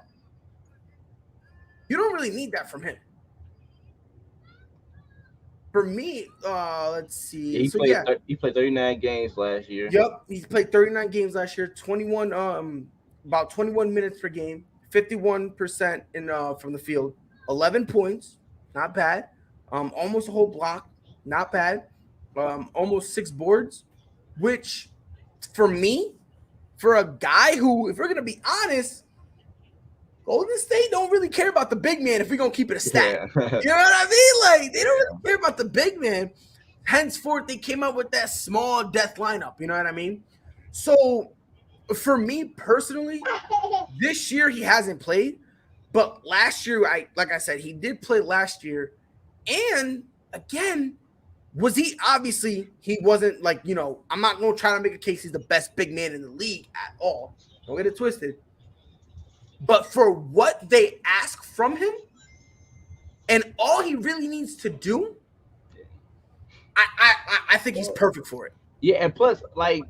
You don't really need that from him. For me, let's see. He played 39 games last year. Yep, he played 39 games last year. 21, about 21 minutes per game. 51% from the field. 11 points, not bad. Almost a whole block, not bad. Almost 6 boards, which for me, for a guy who, if we're gonna be honest, Golden State don't really care about the big man if we're going to keep it a stat. Yeah. You know what I mean? Like, they don't really care about the big man. Henceforth, they came up with that small death lineup. You know what I mean? So, for me personally, this year he hasn't played. But last year, like I said, he did play last year. And, again, Was he obviously he wasn't like, I'm not gonna try to make a case he's the best big man in the league at all. Don't get it twisted. But for what they ask from him and all he really needs to do, I think he's perfect for it. Yeah, and plus, for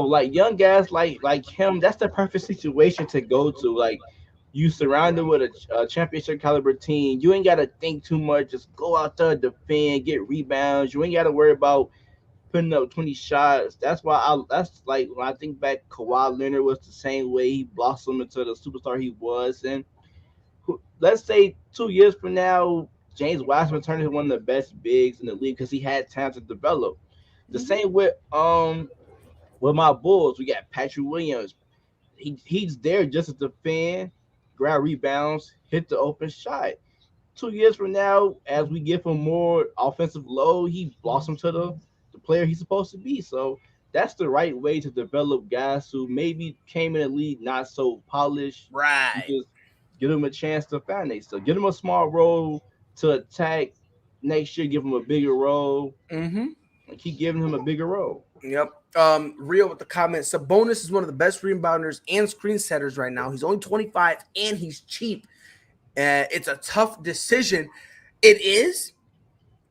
like young guys like him, that's the perfect situation to go to. Like, you surrounded with a championship caliber team, you ain't got to think too much. Just go out there, defend, get rebounds. You ain't got to worry about putting up 20 shots. That's like when I think back, Kawhi Leonard was the same way. He blossomed into the superstar he was. And let's say 2 years from now, James Wiseman turned into one of the best bigs in the league because he had time to develop. The same with my Bulls, we got Patrick Williams. He's there just to defend, grab rebounds, hit the open shot. 2 years from now, as we give him more offensive load, he blossoms to the player he's supposed to be. So that's the right way to develop guys who maybe came in the league not so polished. You Right. just give them a chance to find it. So give them a small role to attack. Next year, give him a bigger role, Mm-hmm. and keep giving him a bigger role. Yep. Rio with the comment. Sabonis is one of the best rebounders and screen setters right now. He's only 25 and he's cheap. It's a tough decision. It is.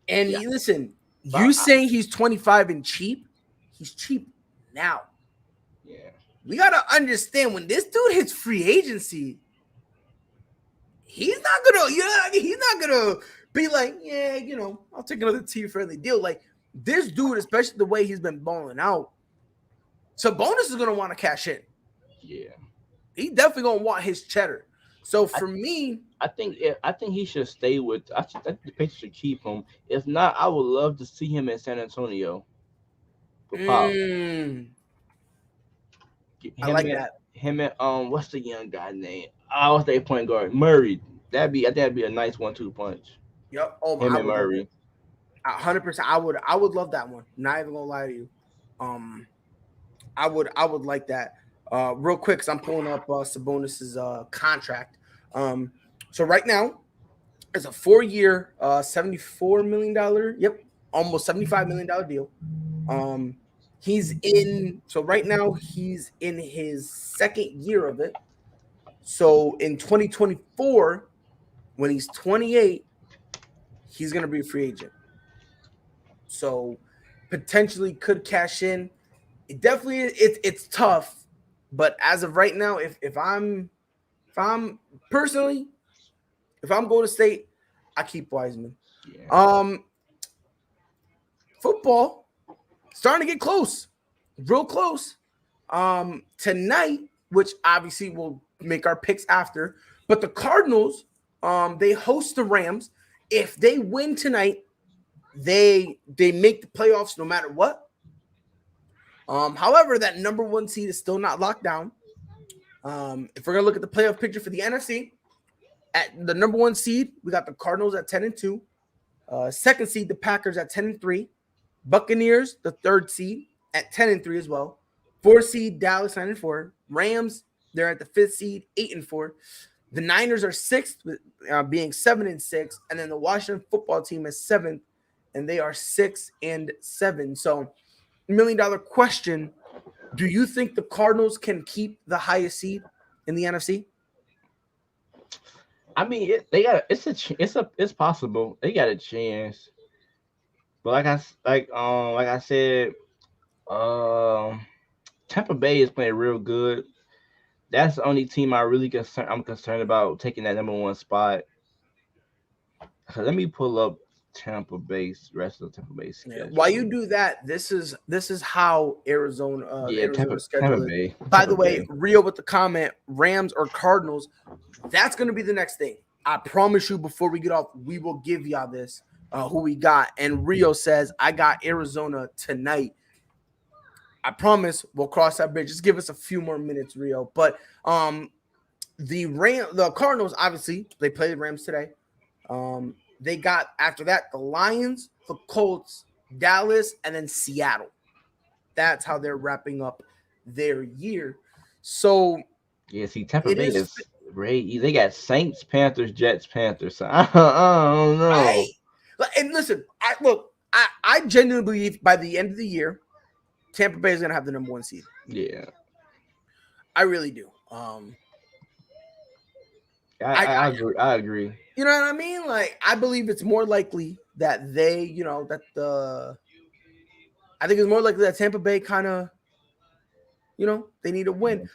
And Yeah. listen, But you saying he's 25 and cheap, he's cheap now. yeah. We got to understand when this dude hits free agency, he's not going to, he's not going to be like, yeah, I'll take another team-friendly deal. Like, this dude, especially the way he's been balling out, Sabonis is going to want to cash in. Yeah. He definitely going to want his cheddar. So for me, I think he should stay with. I think the Patriots should keep him. If not, I would love to see him in San Antonio. For Pop. I like that. Him and what's the young guy name? What's their point guard? Murray. I think that'd be a nice 1-2 punch. Yep. Oh my, Him I and would love Murray. it. 100%. I would love that one. Not even gonna lie to you. I would like that. Real quick, because I'm pulling up Sabonis's contract. So right now, it's a 4-year, $74 million. Yep, almost $75 million deal. So right now he's in his second year of it. So in 2024, when he's 28, he's gonna be a free agent. So potentially could cash in. It definitely it's tough, but as of right now, if I'm personally, if I'm Golden State, I keep Wiseman. Yeah. Football starting to get close, real close. Tonight, which obviously we'll make our picks after, but the Cardinals, they host the Rams. If they win tonight, they make the playoffs no matter what. However, that number 1 seed is still not locked down. If we're gonna look at the playoff picture for the NFC, at the number 1 seed, we got the Cardinals at 10-2. Second seed, the Packers at 10-3. Buccaneers, the 3rd seed, at 10-3 as well. 4th seed, Dallas 9-4. Rams, they're at the 5th seed, 8-4. The Niners are 6th, being 7-6, and then the Washington football team is 7th, and they are 6-7. So, $1 million question: do you think the Cardinals can keep the highest seed in the NFC? I mean, it's possible. They got a chance. But like I said, Tampa Bay is playing real good. That's the only team I'm concerned about taking that number 1 spot. So let me pull up rest of the Tampa Bay schedule. While you do that, this is how Arizona's schedule is. Bay. By the way, Rio with the comment, Rams or Cardinals, that's going to be the next thing. I promise you, before we get off, we will give y'all this, who we got. And Rio says, I got Arizona tonight. I promise we'll cross that bridge. Just give us a few more minutes, Rio. But the Cardinals, obviously, they play the Rams today. They got, after that, the Lions, the Colts, Dallas, and then Seattle. That's how they're wrapping up their year. So, yeah, see, Tampa Bay is great. They got Saints, Panthers, Jets, Panthers. So I don't know. Right. And listen, I genuinely believe by the end of the year, Tampa Bay is gonna have the number 1 seed. Yeah. I really do. I agree. I agree. You know what I mean? Like, I believe it's more likely that they, I think it's more likely that Tampa Bay kind of, they need a win.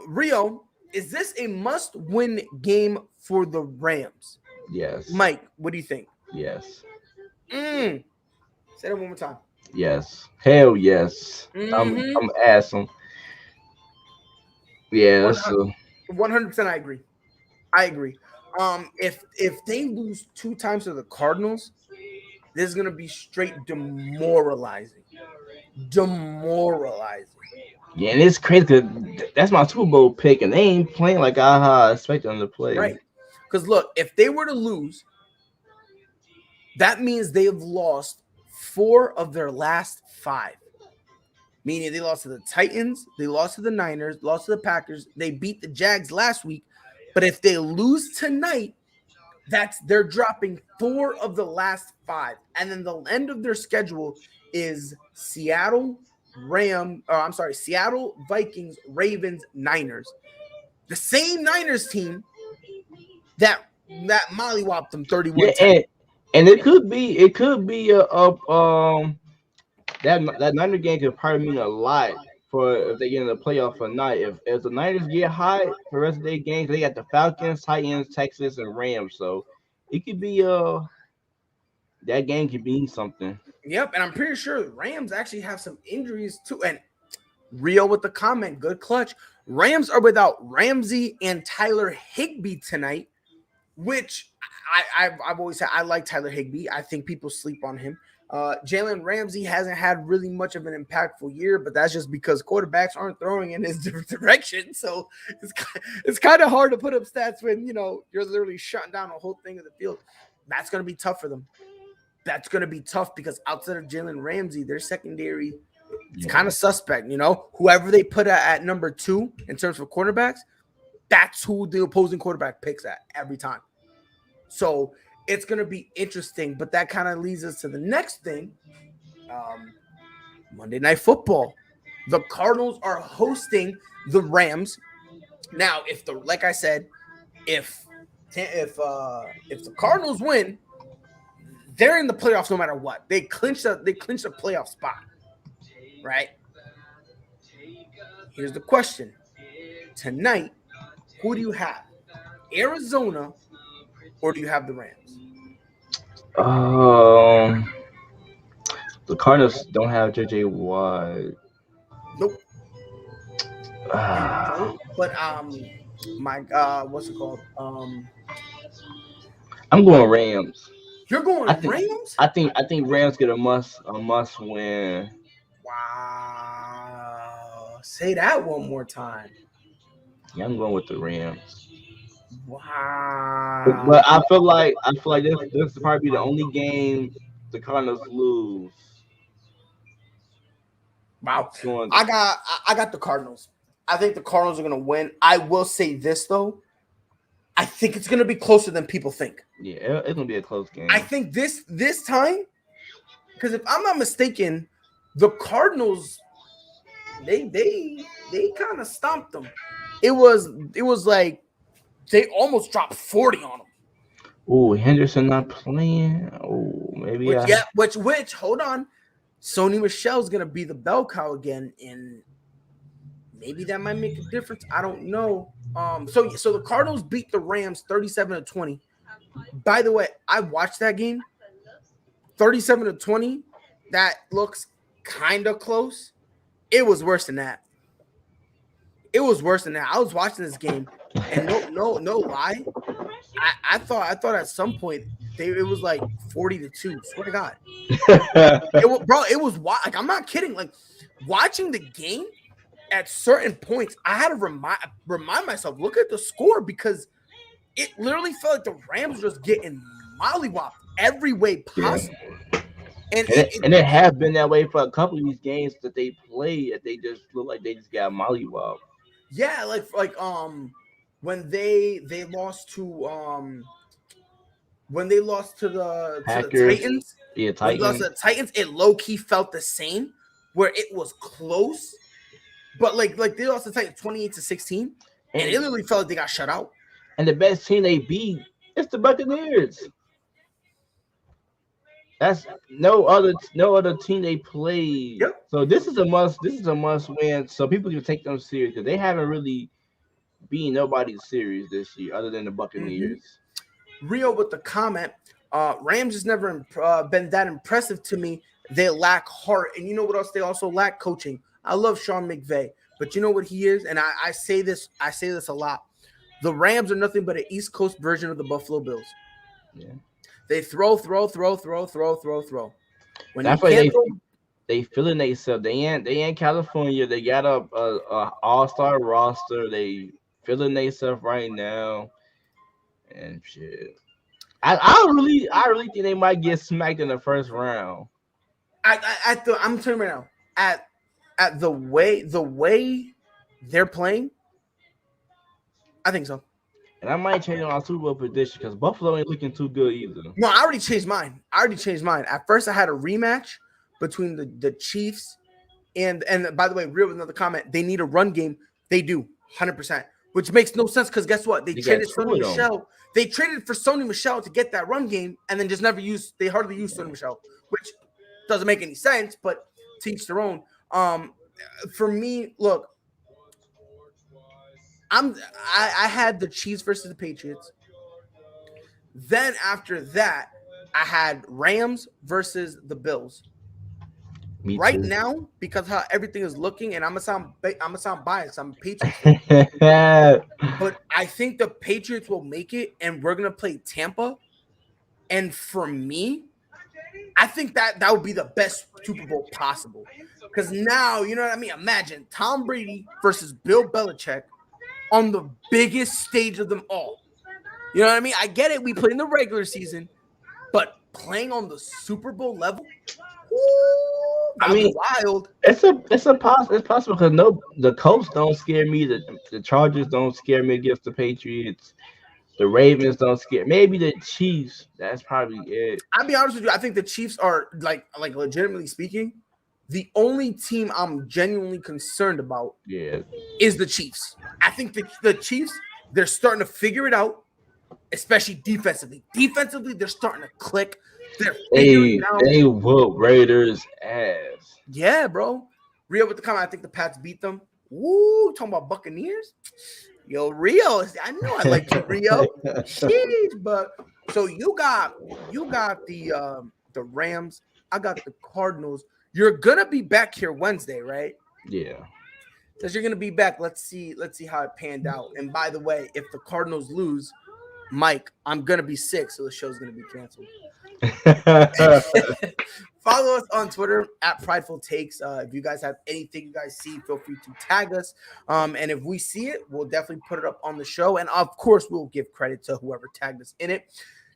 Rio, is this a must-win game for the Rams? Yes. Mike, what do you think? Yes. Say that one more time. Yes. Hell yes. Mm-hmm. I'm asking. Yeah. 100%. I agree. If they lose 2 times to the Cardinals, this is gonna be straight demoralizing. Yeah, and it's crazy because that's my Super Bowl pick, and they ain't playing like I expect them to play. Right. Because look, if they were to lose, that means they have lost 4 of their last 5. Meaning they lost to the Titans, they lost to the Niners, lost to the Packers, they beat the Jags last week. But if they lose tonight, they're dropping 4 of the last 5. And then the end of their schedule is Seattle, Vikings, Ravens, Niners. The same Niners team that mollywopped them 31-10. Yeah, and it could be that Niner game could probably mean a lot for if they get in the playoff or not. If the Niners get hot for the rest of their games, they got the Falcons, Titans, Texas, and Rams. So it could be that game could mean something. Yep, and I'm pretty sure the Rams actually have some injuries too. And Rio with the comment, good clutch. Rams are without Ramsey and Tyler Higbee tonight, which I've always said I like Tyler Higbee. I think people sleep on him. Jalen Ramsey hasn't had really much of an impactful year, but that's just because quarterbacks aren't throwing in his direction. So it's kind of hard to put up stats when, you're literally shutting down a whole thing of the field. That's going to be tough for them. That's going to be tough because outside of Jalen Ramsey, their secondary is kind of suspect. Whoever they put at number 2 in terms of quarterbacks, that's who the opposing quarterback picks at every time. So it's going to be interesting, but that kind of leads us to the next thing. Monday Night Football. The Cardinals are hosting the Rams. Now, like I said, if the Cardinals win, they're in the playoffs no matter what. They clinch a playoff spot, right? Here's the question. Tonight, who do you have? Arizona, or do you have the Rams? The Cardinals don't have JJ Watt. Nope. But what's it called? I'm going Rams. You're going Rams? I think Rams get a must win. Wow. Say that one more time. Yeah, I'm going with the Rams. Wow. But I feel like this is probably the only game the Cardinals lose. Wow. I got the Cardinals. I think the Cardinals are going to win. I will say this though. I think it's going to be closer than people think. Yeah, it's going to be a close game. I think this time, because if I'm not mistaken, the Cardinals they kind of stomped them. It was like they almost dropped 40 on them. Oh, Henderson not playing. Oh, maybe. Which hold on. Sony Michel's going to be the bell cow again, and maybe that might make a difference. I don't know. So the Cardinals beat the Rams 37-20. By the way, I watched that game. 37-20. That looks kind of close. It was worse than that. I was watching this game, and no lie. I thought at some point it was like 40-2. Swear to God. It was like, I'm not kidding. Like, watching the game at certain points, I had to remind myself, look at the score, because it literally felt like the Rams were just getting mollywopped every way possible. Yeah. And it has been that way for a couple of these games that they play, that they just look like they just got mollywopped. Yeah, like when they lost to when they lost to the Packers. Titans. Yeah, When they lost Titans. to the Titans, it low key felt the same, where it was close, but like they lost to the Titans 28-16, and it literally felt like they got shut out. And the best team they beat is the Buccaneers. That's no other team they played. Yep. So this is a must. This is a must win. So people can take them serious because they haven't really beaten nobody serious this year other than the Buccaneers. Rio with the comment, Rams has never been that impressive to me. They lack heart. And you know what else? They also lack coaching. I love Sean McVay, but you know what he is? And I say this a lot. The Rams are nothing but an East Coast version of the Buffalo Bills. Yeah. They throw. When That's why they feeling themselves. They in California. They got a all-star roster. They feeling themselves right now. And shit. I really think they might get smacked in the first round. I'm telling you right now, at the way they're playing, I think so. And I might change my Super Bowl prediction because Buffalo ain't looking too good either. No, I already changed mine. At first, I had a rematch between the Chiefs and by the way, real another comment. They need a run game. They do 100%, which makes no sense because guess what? They traded Sony Michel. They traded for Sony Michel to get that run game, and then just never used. They hardly used Sony Michel, which doesn't make any sense. But to each their own. For me, look. I had the Chiefs versus the Patriots. Then after that, I had Rams versus the Bills. Right now, because how everything is looking, and I'm gonna sound biased. I'm a Patriots fan. But I think the Patriots will make it, and we're gonna play Tampa. And for me, I think that would be the best Super Bowl possible. Because now, you know what I mean? Imagine Tom Brady versus Bill Belichick on the biggest stage of them all. You know what I mean? I get it. We play in the regular season, but playing on the Super Bowl level, I mean, wild. It's possible because the Colts don't scare me. The Chargers don't scare me against the Patriots. The Ravens don't scare. Maybe the Chiefs. That's probably it. I'll be honest with you. I think the Chiefs are like legitimately speaking, the only team I'm genuinely concerned about is the Chiefs. I think the Chiefs, they're starting to figure it out, especially defensively. Defensively, they're starting to click. They're figuring it out. They whoop Raiders' ass. Yeah, bro. Rio with the comment. I think the Pats beat them. Woo, talking about Buccaneers. Yo, Rio. I know I like you, Rio. Jeez, but so you got the Rams. I got the Cardinals. You're gonna be back here Wednesday, right? Yeah. Because you're gonna be back. Let's see how it panned out. And by the way, if the Cardinals lose, Mike, I'm gonna be sick, so the show's gonna be canceled. Follow us on Twitter at Prideful Takes. If you guys have anything you guys see, feel free to tag us. And if we see it, we'll definitely put it up on the show. And of course, we'll give credit to whoever tagged us in it.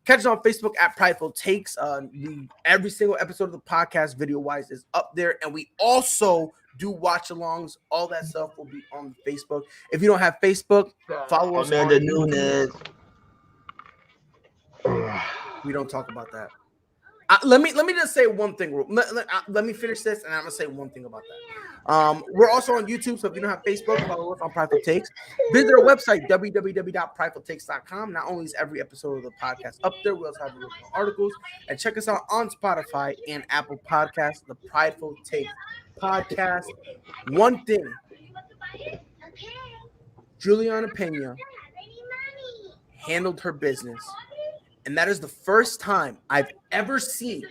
Catch us on Facebook at Prideful Takes. Every single episode of the podcast, video-wise, is up there. And we also do watch-alongs. All that stuff will be on Facebook. If you don't have Facebook, follow us on Nunes. We don't talk about that. Let me just say one thing. Let me finish this, and I'm gonna say one thing about that. We're also on YouTube, so if you don't have Facebook, follow us on Prideful Takes. Visit our website www.pridefultakes.com. Not only is every episode of the podcast up there, we also have original articles, and check us out on Spotify and Apple Podcasts. The Prideful Takes podcast. One thing, Juliana Pena handled her business. And that is the first time I've ever seen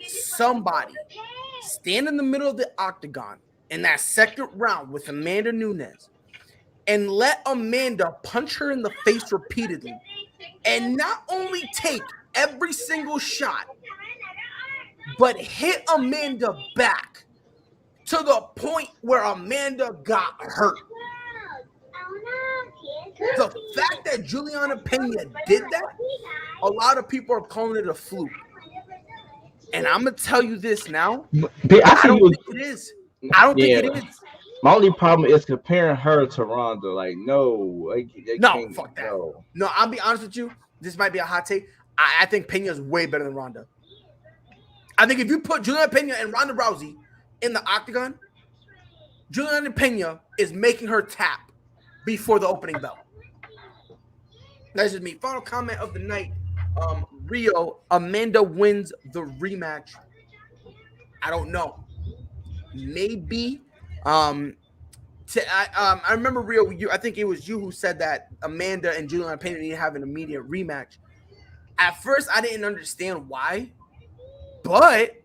somebody stand in the middle of the octagon in that second round with Amanda Nunes and let Amanda punch her in the face repeatedly and not only take every single shot, but hit Amanda back to the point where Amanda got hurt. The fact that Juliana Pena did that, a lot of people are calling it a fluke. And I'm going to tell you this now. I don't think it is. I don't think it is. My only problem is comparing her to Ronda. Like, no. No, fuck that. No, I'll be honest with you. this might be a hot take. I think Pena is way better than Ronda. I think if you put Juliana Pena and Ronda Rousey in the octagon, Juliana Pena is making her tap before the opening bell. That's just me. Final comment of the night. Rio, Amanda wins the rematch. I don't know. Maybe. I remember Rio. I think it was you who said that Amanda and Juliana Pena need to have an immediate rematch. At first, I didn't understand why, but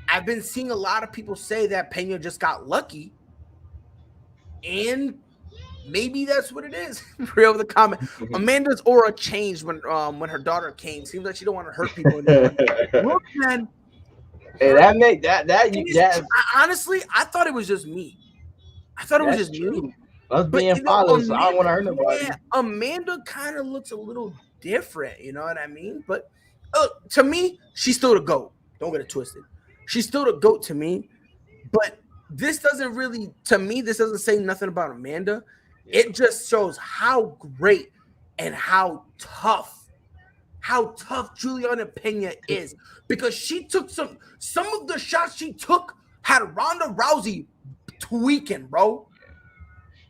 I've been seeing a lot of people say that Pena just got lucky, and maybe that's what it is. Real with the comment. Amanda's aura changed when her daughter came. Seems like she don't want to hurt people anymore. Look, man. Honestly, I thought it was just me. I thought it was just me. Us being fathers, I don't want to hurt nobody. Yeah, Amanda kind of looks a little different, you know what I mean? But to me, she's still the GOAT. Don't get it twisted. She's still the GOAT to me. But this doesn't really, to me, this doesn't say nothing about Amanda. It just shows how great and how tough Juliana Pena is, because she took some of the shots she took had Ronda Rousey tweaking, bro.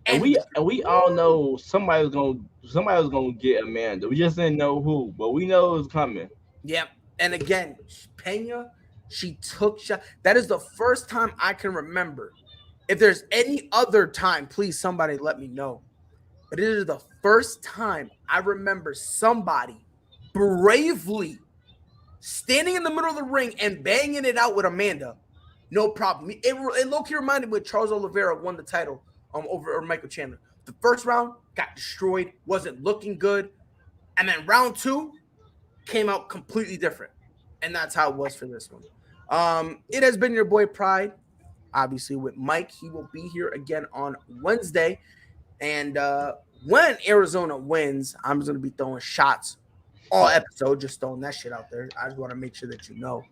And we all know somebody was gonna get Amanda. We just didn't know who, but we know it was coming. Yep. And again, Pena, she took shots. That is the first time I can remember. If there's any other time, please somebody let me know. But it is the first time I remember somebody bravely standing in the middle of the ring and banging it out with Amanda. No problem. It low-key reminded me when Charles Oliveira won the title over Michael Chandler. The first round got destroyed, wasn't looking good. And then round 2 came out completely different. And that's how it was for this one. It has been your boy Pride, obviously with Mike. He will be here again on Wednesday. And when Arizona wins, I'm just going to be throwing shots all episode, just throwing that shit out there. I just want to make sure that you know.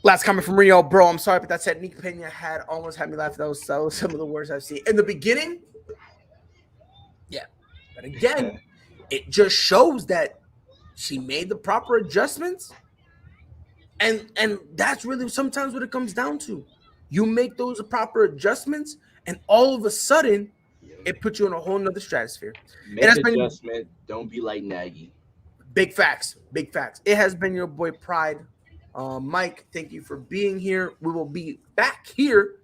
Last comment from Rio, bro. I'm sorry, but that said, Nick Pena almost had me laugh. That was some of the worst I've seen in the beginning. Yeah, but again, it just shows that she made the proper adjustments, and that's really sometimes what it comes down to. You make those proper adjustments, and all of a sudden, it puts you in a whole nother stratosphere. Make adjustment. Don't be like Nagy. Big facts. Big facts. It has been your boy Pride. Mike, thank you for being here. We will be back here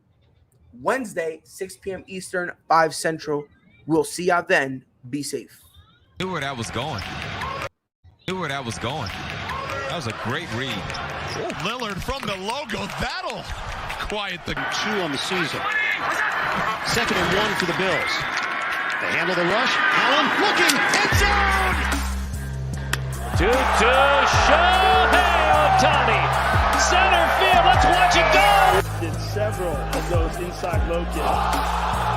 Wednesday, 6 p.m. Eastern, 5 Central. We'll see y'all then. Be safe. Knew where that was going. That was a great read. Oh, Lillard from the logo. That'll quiet the 2 on the season. 2nd and 1 for the Bills. They handle the rush. Allen looking. End zone. To Shohei Ohtani. Center field. Let's watch it go. Did several of those inside low kicks.